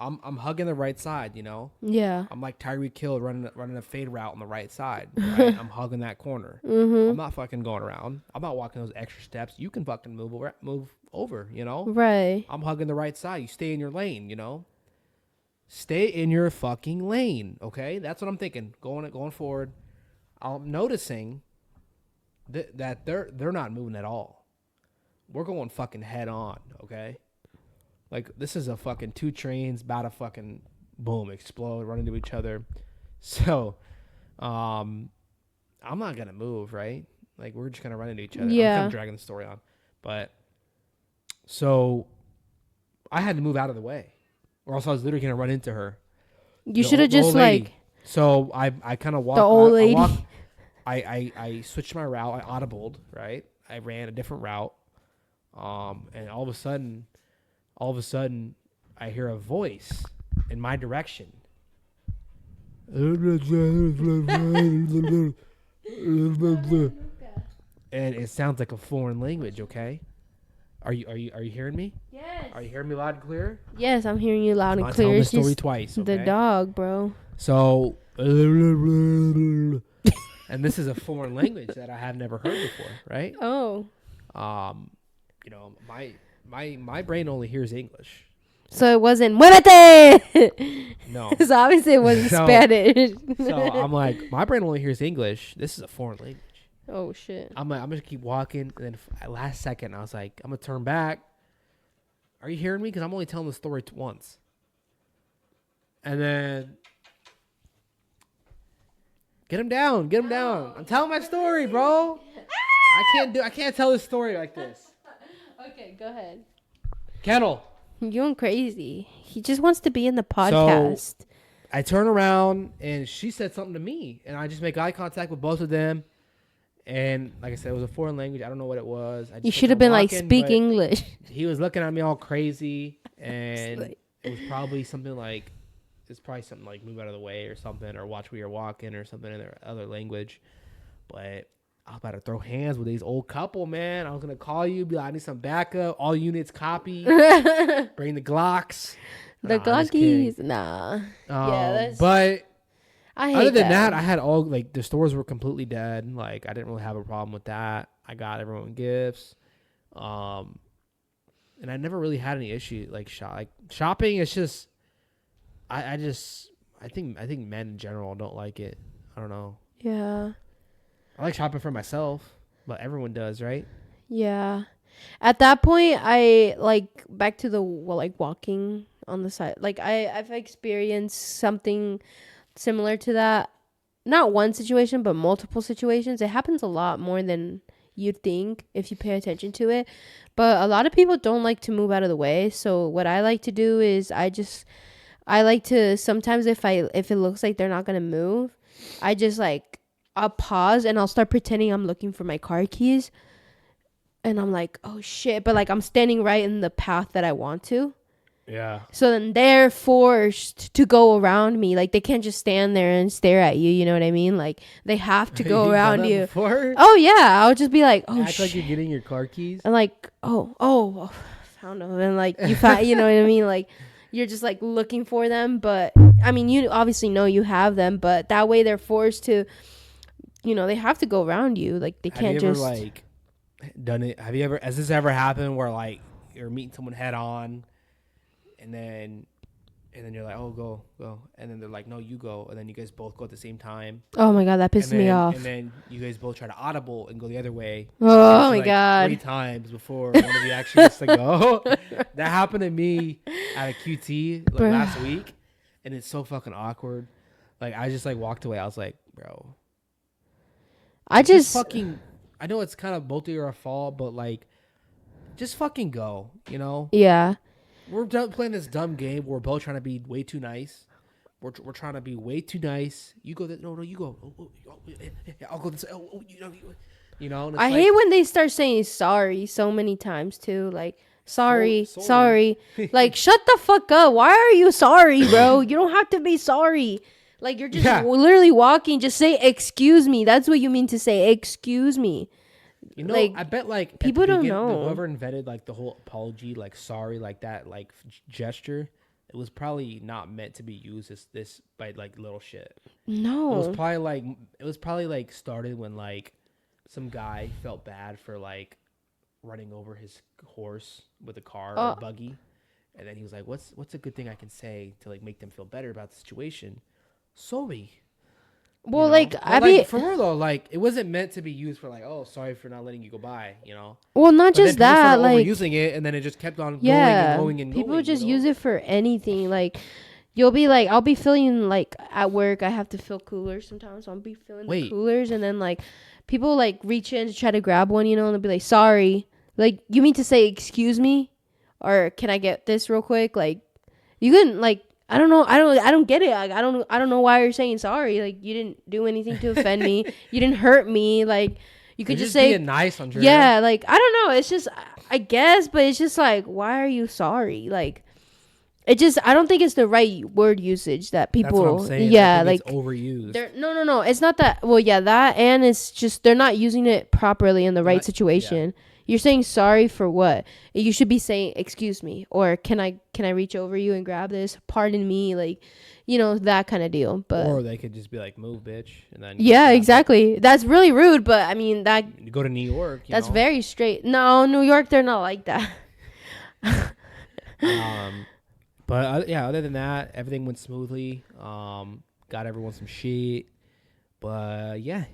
I'm hugging the right side, you know. Yeah. I'm like Tyreek Hill running a fade route on the right side. Right? I'm hugging that corner. I'm not fucking going around. I'm not walking those extra steps. You can fucking move over, you know. Right. I'm hugging the right side. You stay in your lane, you know. Stay in your fucking lane, okay? That's what I'm thinking. Going forward, I'm noticing that they're not moving at all. We're going fucking head on, okay? Like, this is a fucking 2 trains about to fucking, boom, explode, run into each other. So, I'm not going to move, right? Like, we're just going to run into each other. Yeah. I'm kind of dragging the story on. But, so, I had to move out of the way. Or else I was literally going to run into her. You should have just, like... So, I kind of walked... The old lady. I switched my route. I audibled, right? I ran a different route. And all of a sudden, I hear a voice in my direction. And it sounds like a foreign language. Okay, are you hearing me? Yes. Are you hearing me loud and clear? Yes, I'm hearing you loud and I'm clear. telling the It's story just twice. Okay? the dog, bro. So, and this is a foreign language that I have never heard before, right? Oh. You know, my brain only hears English. So it wasn't muérete. No. So obviously it wasn't So- Spanish. So I'm like, my brain only hears English. This is a foreign language. Oh shit. I'm like, I'm gonna keep walking, and then at last second, I was like, I'm gonna turn back. Are you hearing me? Because I'm only telling the story once. And then, get him down, get him down. I'm telling my story, bro. I can't tell this story like this. Okay, go ahead. Kennel. You're going crazy. He just wants to be in the podcast. I turn around and she said something to me, and I just make eye contact with both of them. And like I said, it was a foreign language. I don't know what it was. I just You kept should have on been like, walking, speak but English. He was looking at me all crazy, and Like- it was probably something like, move out of the way or something, or watch where you're walking or something in their other language. But I was about to throw hands with these old couple, man. I was gonna call you, be like, I need some backup. All units copy. Bring the Glocks. The Nah, I'm just kidding. Glockies. Nah. Yeah, but I hate other than that, I had all like the stores were completely dead. Like I didn't really have a problem with that. I got everyone gifts, and I never really had any issue like shopping. It's just, I think men in general don't like it. I don't know. Yeah. I like shopping for myself, but everyone does, right? Yeah. At that point, I like back to the walking on the side. Like I've experienced something similar to that. Not one situation, but multiple situations. It happens a lot more than you'd think if you pay attention to it. But a lot of people don't like to move out of the way. So what I like to do is I like to sometimes if it looks like they're not gonna move, I just like I'll pause and I'll start pretending I'm looking for my car keys. And I'm like, oh shit. But like I'm standing right in the path that I want to. Yeah. So then they're forced to go around me. Like they can't just stand there and stare at you. You know what I mean? Like they have to go around you. Before? Oh yeah. I'll just be like, oh Act shit. like you're getting your car keys. And like, oh, found them. And like you find, you know what I mean? Like you're just like looking for them. But I mean, you obviously know you have them. But that way they're forced to, you know, they have to go around you. Like they can't Have you ever just. like done it? Has this ever happened where like you're meeting someone head on, and then you're like, oh, go, and then they're like, no, you go, and then you guys both go at the same time. Oh my god, that pisses me off. And then you guys both try to audible and go the other way. Oh my like god. 3 times before one of you actually gets to go. That happened to me at a QT like Bruh. last week, and it's so fucking awkward. Like I just like walked away. I was like, bro, I just fucking. I know it's kind of both of your fault, but like, just fucking go. You know. yeah. We're playing this dumb game. We're both trying to be way too nice. We're trying to be way too nice. You go. No, you go. I'll go this. You know. And it's I like, hate when they start saying sorry so many times too. Like sorry. Like shut the fuck up. Why are you sorry, bro? You don't have to be sorry. Like you're just literally walking. Just say excuse me. That's what you mean to say excuse me. You know, like, I bet like people don't know. Whoever invented like the whole apology, like sorry, like that, like gesture, it was probably not meant to be used as this by like little shit. No. It was probably like started when like some guy felt bad for like running over his horse with a car or a buggy, and then he was like, "What's a good thing I can say to like make them feel better about the situation?" Sorry. Well, You know? like But, I like, be for real though, like it wasn't meant to be used for like, oh, sorry for not letting you go by, you know. well, not But then just people that. started Like overusing it, and then it just kept on yeah, going and going. people just you know? use it for anything. Like you'll be like, I'll be feeling like at work, I have to fill coolers sometimes. So I'll be filling the coolers, and then like people like reach in to try to grab one, you know, and they'll be like, sorry. Like you mean to say excuse me, or can I get this real quick? Like you couldn't like. I don't know. I don't get it. Like, I don't know why you're saying sorry. Like you didn't do anything to offend me. You didn't hurt me. Like You could They're just say being nice, Andrea. yeah, like I don't know. It's just I guess, but it's just like why are you sorry? Like it just I don't think it's the right word usage that people. That's what I'm saying. Yeah, I think like it's overused. no. It's not that. Well, yeah, that and it's just they're not using it properly in the right Not- situation. You're saying sorry for what? You should be saying excuse me or can I reach over you and grab this? Pardon me, like that kind of deal. But Or they could just be like, "Move, bitch," and then yeah, exactly. That's really rude. But I mean that You go to New York. that's very straight. No, New York, they're not like that. But yeah, other than that, everything went smoothly. Got everyone some shit. But yeah,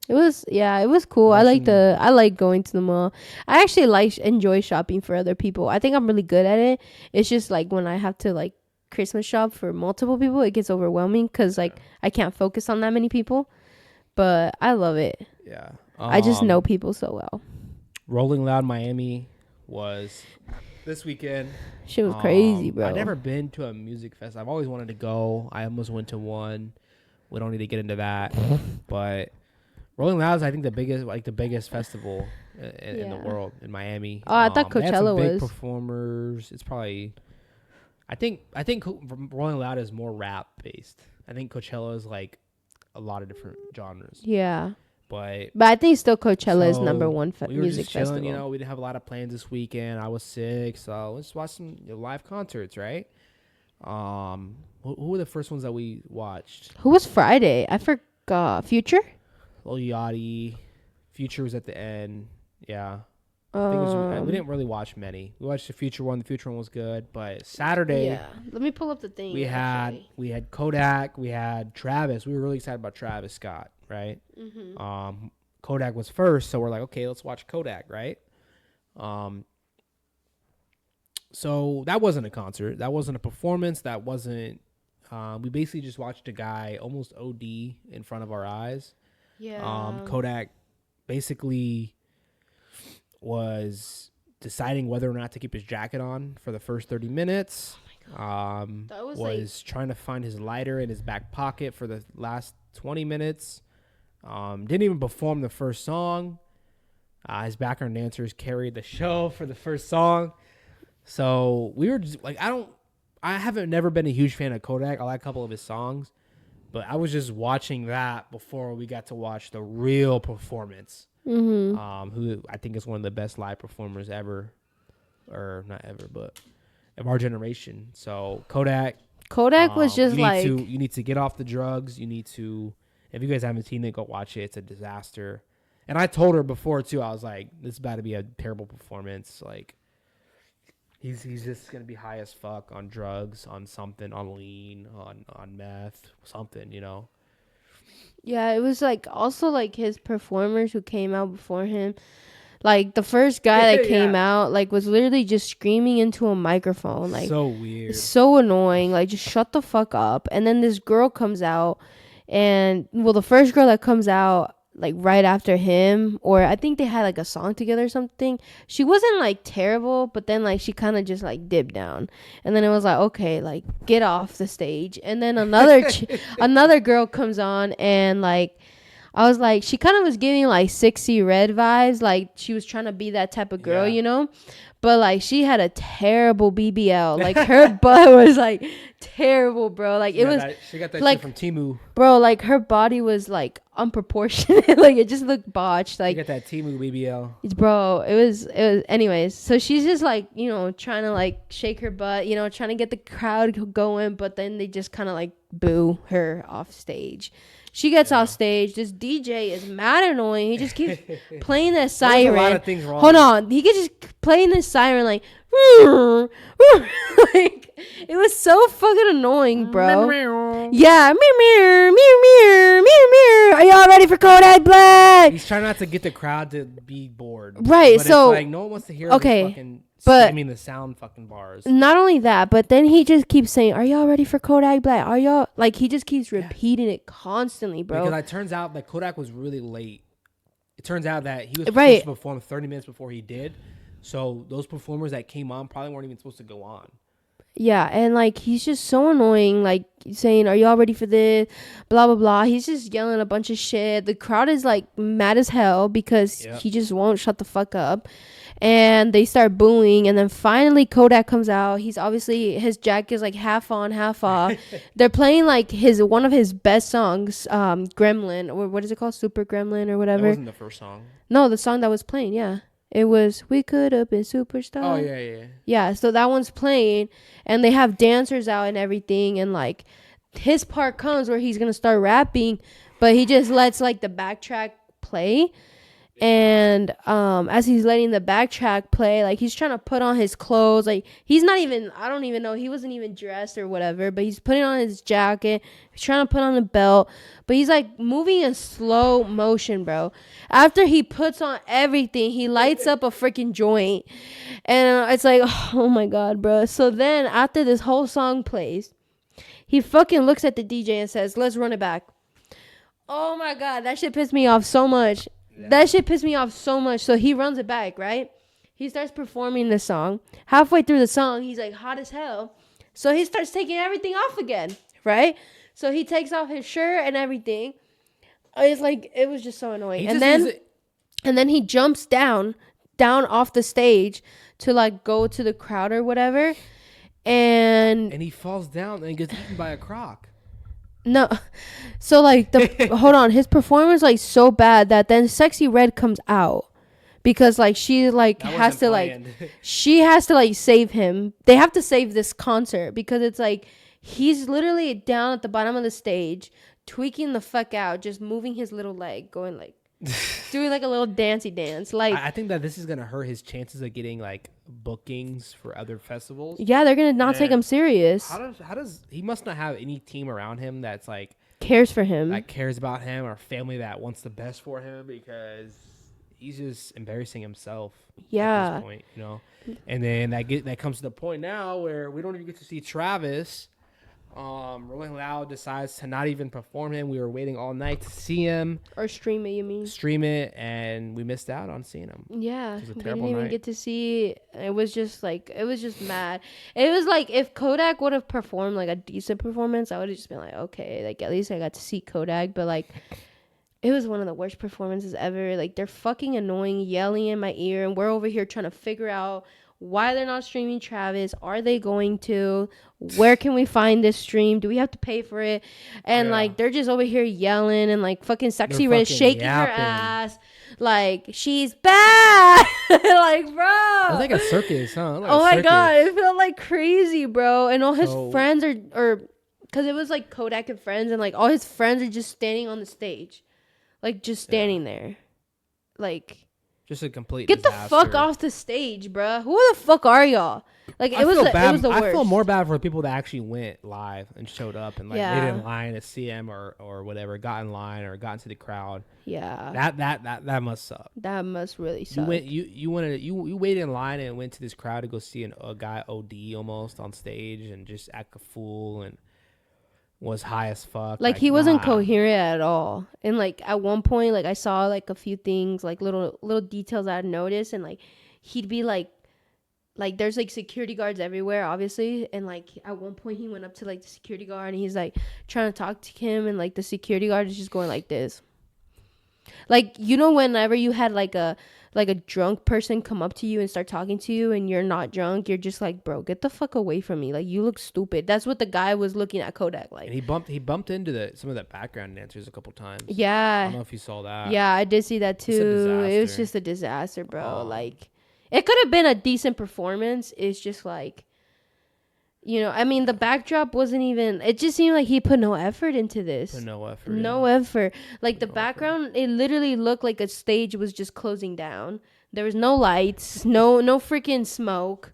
It was cool. I like going to the mall. I actually enjoy shopping for other people. I think I'm really good at it. It's just like when I have to like Christmas shop for multiple people, it gets overwhelming because like I can't focus on that many people. But I love it. yeah. I just know people so well. Rolling Loud Miami was this weekend. Shit was crazy, bro. I've never been to a music fest. I've always wanted to go. I almost went to one. We don't need to get into that, but Rolling Loud is I think the biggest festival in the world in Miami. Oh, I thought They had Coachella some big was. performers. It's probably. I think Rolling Loud is more rap based. I think Coachella is like a lot of different genres. Yeah. But I think still Coachella is so number one we were music just chilling, festival. we didn't have a lot of plans this weekend. I was sick, so let's watch some live concerts, right? Who were the first ones that we watched? Who was Friday? I forgot. Future? Lil Yachty, Future was at the end. Yeah. I think we didn't really watch many. We watched the Future one. The Future one was good, but Saturday Yeah. Let me pull up the thing. we had Kodak, we had Travis. We were really excited about Travis Scott, right? Mm-hmm. Kodak was first, so we're like, okay, let's watch Kodak, right? So that wasn't a concert. That wasn't a performance. That wasn't. We basically just watched a guy almost OD in front of our eyes. Yeah. Kodak basically was deciding whether or not to keep his jacket on for the first 30 minutes. That was trying to find his lighter in his back pocket for the last 20 minutes. Didn't even perform the first song. His background dancers carried the show for the first song. So we were just like, I haven't never been a huge fan of Kodak. I like a couple of his songs, but I was just watching that before we got to watch the real performance. Mm-hmm. Who I think is one of the best live performers ever, or not ever, but of our generation. So Kodak was just you need to get off the drugs. You need to, if you guys haven't seen it, go watch it. It's a disaster. And I told her before too. I was like, this is about to be a terrible performance. Like, he's just gonna be high as fuck on drugs, on something, on lean, on meth, something, Yeah, it was like also like his performers who came out before him. Like the first guy that came out like was literally just screaming into a microphone. Like so weird. It's so annoying. Like just shut the fuck up. And then this girl comes out and the first girl that comes out like right after him, or I think they had like a song together or something. She wasn't like terrible, but then like she kind of just like dipped down, and then it was like, okay, like get off the stage. And then another girl comes on, and like I was like, she kind of was giving like Sexy Red vibes, like she was trying to be that type of girl, but like she had a terrible BBL. Like her butt was like terrible, bro. Like she got that like, shit from Temu. Bro, like her body was like unproportionate. Like it just looked botched. Like she got that Temu BBL. Bro, it was anyways. So she's just like, trying to like shake her butt, trying to get the crowd going, but then they just kind of like boo her off stage. She gets off stage. This DJ is mad annoying. He just keeps playing that siren. A lot of things wrong. Hold on. He could just playing this siren like, like it was so fucking annoying, bro. Yeah. Are y'all ready for Kodak Black? He's trying not to get the crowd to be bored. Right. But so it's like no one wants to hear this fucking slamming the sound fucking bars. Not only that, but then he just keeps saying, "Are y'all ready for Kodak Black? Are y'all?" Like he just keeps repeating it constantly, bro. Because it turns out that Kodak was really late. It turns out that he was supposed to perform 30 minutes before he did. So those performers that came on probably weren't even supposed to go on. Yeah, and like he's just so annoying, like saying, "Are y'all ready for this?" Blah blah blah. He's just yelling a bunch of shit. The crowd is like mad as hell because Yep. he just won't shut the fuck up, and they start booing. And then finally Kodak comes out. He's obviously his jacket is like half on, half off. They're playing like his one of his best songs, Gremlin, or what is it called, Super Gremlin or That whatever. wasn't the first song. No, the song that was playing, yeah. It was We Could Have Been Superstar. Oh yeah, yeah. Yeah, so that one's playing and they have dancers out and everything, and like his part comes where he's gonna start rapping, but he just lets like the backtrack play. And as he's letting the backtrack play, like he's trying to put on his clothes, like he's not even, I don't even know, he wasn't even dressed or whatever, but he's putting on his jacket, he's trying to put on a belt, but he's like moving in slow motion, bro. After he puts on everything, he lights up a freaking joint, and it's like, oh my god, bro. So then after this whole song plays, he fucking looks at the DJ and says, "Let's run it back." Oh my god, that shit pissed me off so much. That shit pissed me off so much. So he runs it back, right? He starts performing the song. Halfway through the song, he's like hot as hell. So he starts taking everything off again, right? So he takes off his shirt and everything. It's like, it was just so annoying. And then he jumps down off the stage to like go to the crowd or whatever. And he falls down and gets eaten by a croc. no, so like hold on, his performance like so bad that then Sexy Red comes out because like she like has to like she has to like save him. They have to save this concert because it's like he's literally down at the bottom of the stage tweaking the fuck out, just moving his little leg, going like doing like a little dancey dance. Like I think that this is gonna hurt his chances of getting like bookings for other festivals. yeah, they're gonna not take him serious. How does he must not have any team around him that's like Cares for him, that cares about him, or family that wants the best for him, because he's just embarrassing himself. Yeah. At this point, you know. And then that comes to the point now where we don't even get to see Travis. Rolling Loud decides to not even perform him. We were waiting all night to see him. or stream it, you mean? Stream it, and we missed out on seeing him. Yeah, It was a we terrible didn't even night. get to see. It was just mad. It was like if Kodak would have performed like a decent performance, I would have just been like, okay, like at least I got to see Kodak. But like, it was one of the worst performances ever. Like they're fucking annoying, yelling in my ear, and we're over here trying to figure out why they're not streaming Travis. Are they going to? Where can we find this stream? Do we have to pay for it? And like they're just over here yelling, and like fucking Sexy Red shaking her ass like she's bad. Like, bro, It was like a circus, huh? Like oh my circus. god, it felt like crazy, bro. And all his So- friends are because it was like Kodak and friends, and like all his friends are just standing on the stage, like just standing there, like. Just a complete Get disaster. the fuck off the stage, bruh. Who the fuck are y'all? Like it was the worst. I feel more bad for the people that actually went live and showed up and like Yeah. waited in line to see him or whatever, got in line or got into the crowd. Yeah. That must suck. That must really You suck. went you waited in line and went to this crowd to go see a guy OD almost on stage and just act a fool and was high as fuck. Like he wasn't nah. coherent at all. And like at one point, like I saw like a few things, like little details I had noticed, and like he'd be like there's like security guards everywhere, obviously, and like at one point he went up to like the security guard and he's like trying to talk to him, and like the security guard is just going like this. Like, you know, whenever you had like a drunk person come up to you and start talking to you and you're not drunk, you're just like, bro, get the fuck away from me. Like, you look stupid. That's what the guy was looking at Kodak like. And he bumped into some of the background dancers a couple times. I Yeah. don't know if you saw that. Yeah, I did see that It's a too. It was disaster. just a disaster, bro. Like, it could have been a decent performance. It's just like, you know, I mean, the backdrop wasn't even, it just seemed like he put no effort into this. Put no effort. No effort. Like the background, it literally looked like a stage was just closing down. There was no lights, no freaking smoke.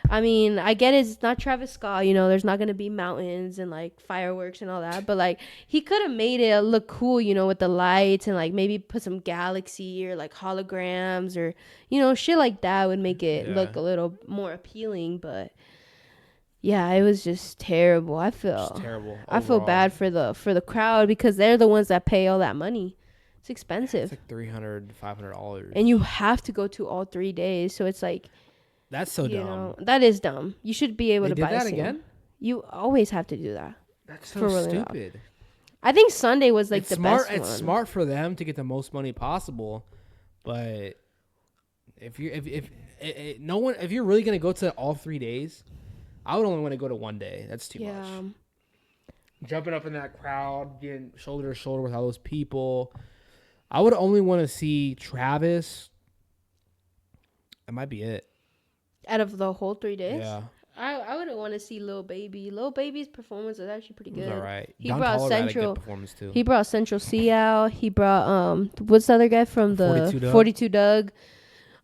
I mean, I get it's not Travis Scott, you know, there's not going to be mountains and like fireworks and all that, but like he could have made it look cool, you know, with the lights and like maybe put some galaxy or like holograms or, you know, shit like that would make it look a little more appealing, but yeah, it was just terrible. I feel terrible. I feel bad for the crowd because they're the ones that pay all that money. It's expensive. It's like $300, $500. And you have to go to all 3 days. So it's like That's so You dumb. know, that is dumb. You should be able They to did buy that a single. again? You always have to do that. That's so For really loud. stupid. I think Sunday was like It's the smart. best It's one. smart for them to get the most money possible, but if you if no one if you're really gonna go to all 3 days, I would only want to go to one day. That's too much. Jumping up in that crowd, getting shoulder to shoulder with all those people. I would only want to see Travis. That might be it. Out of the whole 3 days? Yeah. I would want to see Lil Baby. Lil Baby's performance was actually pretty It was good. all right. He Don brought Toliver had a Central. good performance too. He brought Central C out. He brought what's the other guy from the 42 Doug?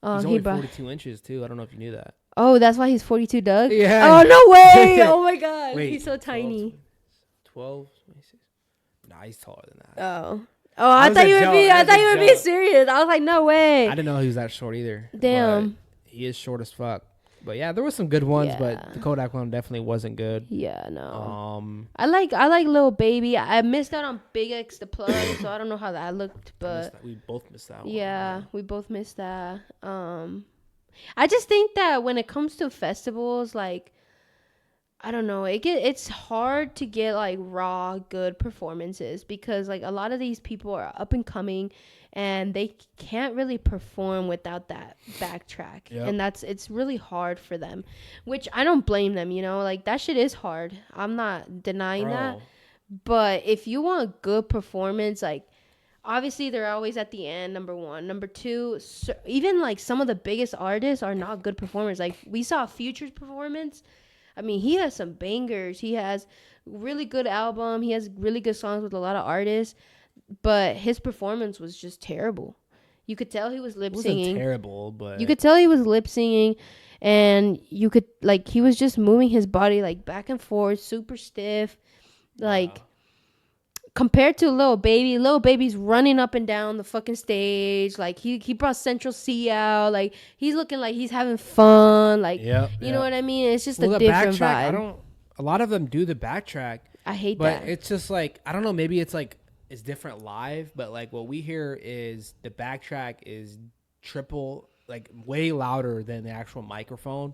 He's He only brought 42 inches too. I don't know if you knew that. Oh, that's why he's 42 Doug? Yeah. Oh, no way. Oh my god. Wait, He's so tiny. 12, 26. Nah, he's taller than that. Oh. Oh, I thought you would be serious. I was like, no way. I didn't know he was that short either. Damn. But he is short as fuck. But yeah, there were some good ones, Yeah. but the Kodak one definitely wasn't good. Yeah, no. Um, I like Lil Baby. I missed out on Big X the Plug, so I don't know how that looked, but we both missed that one. yeah, we both missed that. I just think that when it comes to festivals, like, I don't know, it's hard to get like raw good performances because like a lot of these people are up and coming and they can't really perform without that backtrack. Yep. And it's really hard for them, which I don't blame them, you know, like that shit is hard. I'm not denying that. But if you want good performance, like obviously they're always at the end, number one. Number two, even like some of the biggest artists are not good performers. Like we saw Future's performance. I mean, he has some bangers. He has really good album. He has really good songs with a lot of artists. But his performance was just terrible. You could tell he was lip singing. It wasn't terrible, but you could tell he was lip singing, and you could like he was just moving his body like back and forth, super stiff, like. Compared to Lil Baby's running up and down the fucking stage. Like he brought Central C out. Like he's looking like he's having fun. Like you know what I mean? It's just a different vibe. A lot of them do the backtrack. I hate that. But it's just like I don't know. Maybe it's like it's different live. But like what we hear is the backtrack is triple, like way louder than the actual microphone,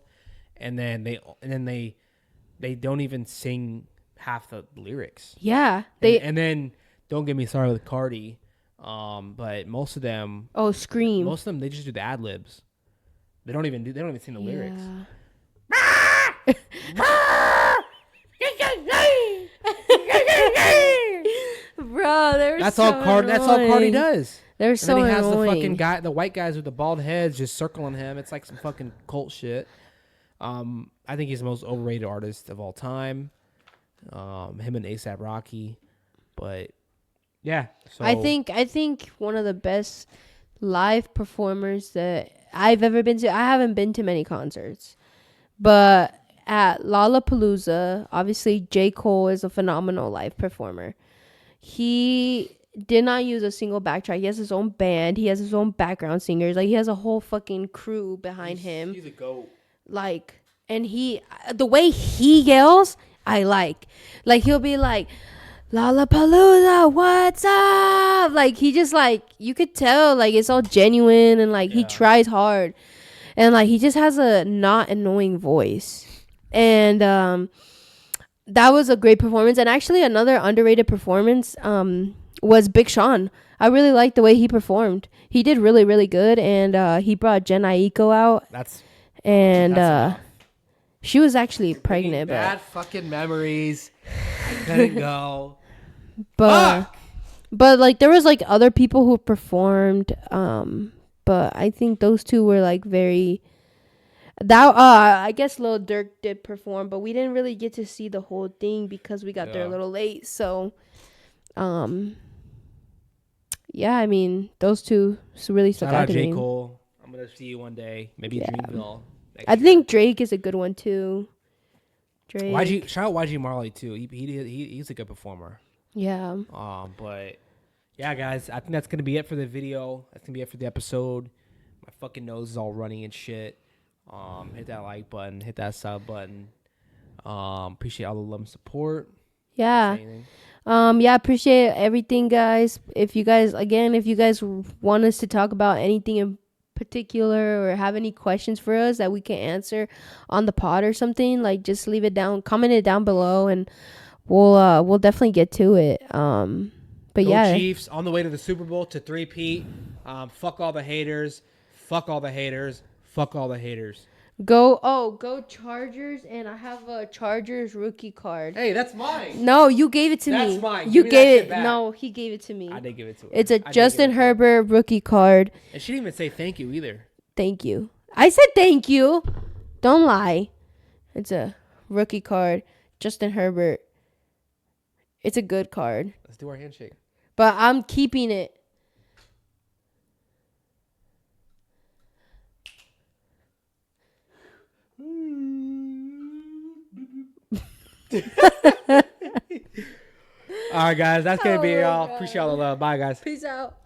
and then they don't even sing half the lyrics. Yeah, and then don't get me started with Cardi, but most of them. Oh, Scream. Most of them they just do the ad libs. They don't even sing the lyrics. Bro, that's all Cardi does. They're so and then he annoying. has the fucking guy, the white guys with the bald heads, just circling him. It's like some fucking cult shit. I think he's the most overrated artist of all time. Him and A$AP Rocky, but yeah. So I think one of the best live performers that I've ever been to. I haven't been to many concerts, but at Lollapalooza, obviously J. Cole is a phenomenal live performer. He did not use a single backtrack. He has his own band. He has his own background singers. Like he has a whole fucking crew behind him. He's a goat. Like, and the way he yells, I like he'll be like, Lollapalooza, what's up? Like he just like, you could tell like it's all genuine and like he tries hard, and like he just has a not annoying voice, and that was a great performance. And actually another underrated performance was Big Sean. I really liked the way he performed. He did really, really good, and he brought Jen Aiko out. That's she was actually pregnant. Bad fucking memories. I couldn't go. But like there was like other people who performed. But I think those two were like very. That I guess Lil Durk did perform, but we didn't really get to see the whole thing because we got there a little late. So, yeah, I mean those two really stuck out to me. J. Cole. I'm gonna see you one day, maybe Dreamville. I think Drake is a good one too. Drake. Shout out YG Marley too. He's a good performer. Yeah. But yeah, guys, I think that's gonna be it for the video. That's gonna be it for the episode. My fucking nose is all running and shit. Hit that like button, hit that sub button. Appreciate all the love and support. Yeah. Yeah, appreciate everything, guys. If you guys want us to talk about anything in particular or have any questions for us that we can answer on the pod or something, like just leave it down, comment it down below, and we'll definitely get to it. But Go yeah, Chiefs on the way to the Super Bowl to 3-peat. Fuck all the haters. Fuck all the haters. Fuck all the haters. go Chargers, and I have a Chargers rookie card. Hey, that's mine. No, you gave it to me. That's mine. You Give me that gave shit it. back. No, he gave it to me. I did give it to her. It's a I did give Justin it to her. Herbert rookie card. And she didn't even say thank you either. Thank you. I said thank you. Don't lie. It's a rookie card. Justin Herbert. It's a good card. Let's do our handshake. But I'm keeping it. All right, guys. That's going to be Oh it, my y'all. God. Appreciate all the love. Bye, guys. Peace out.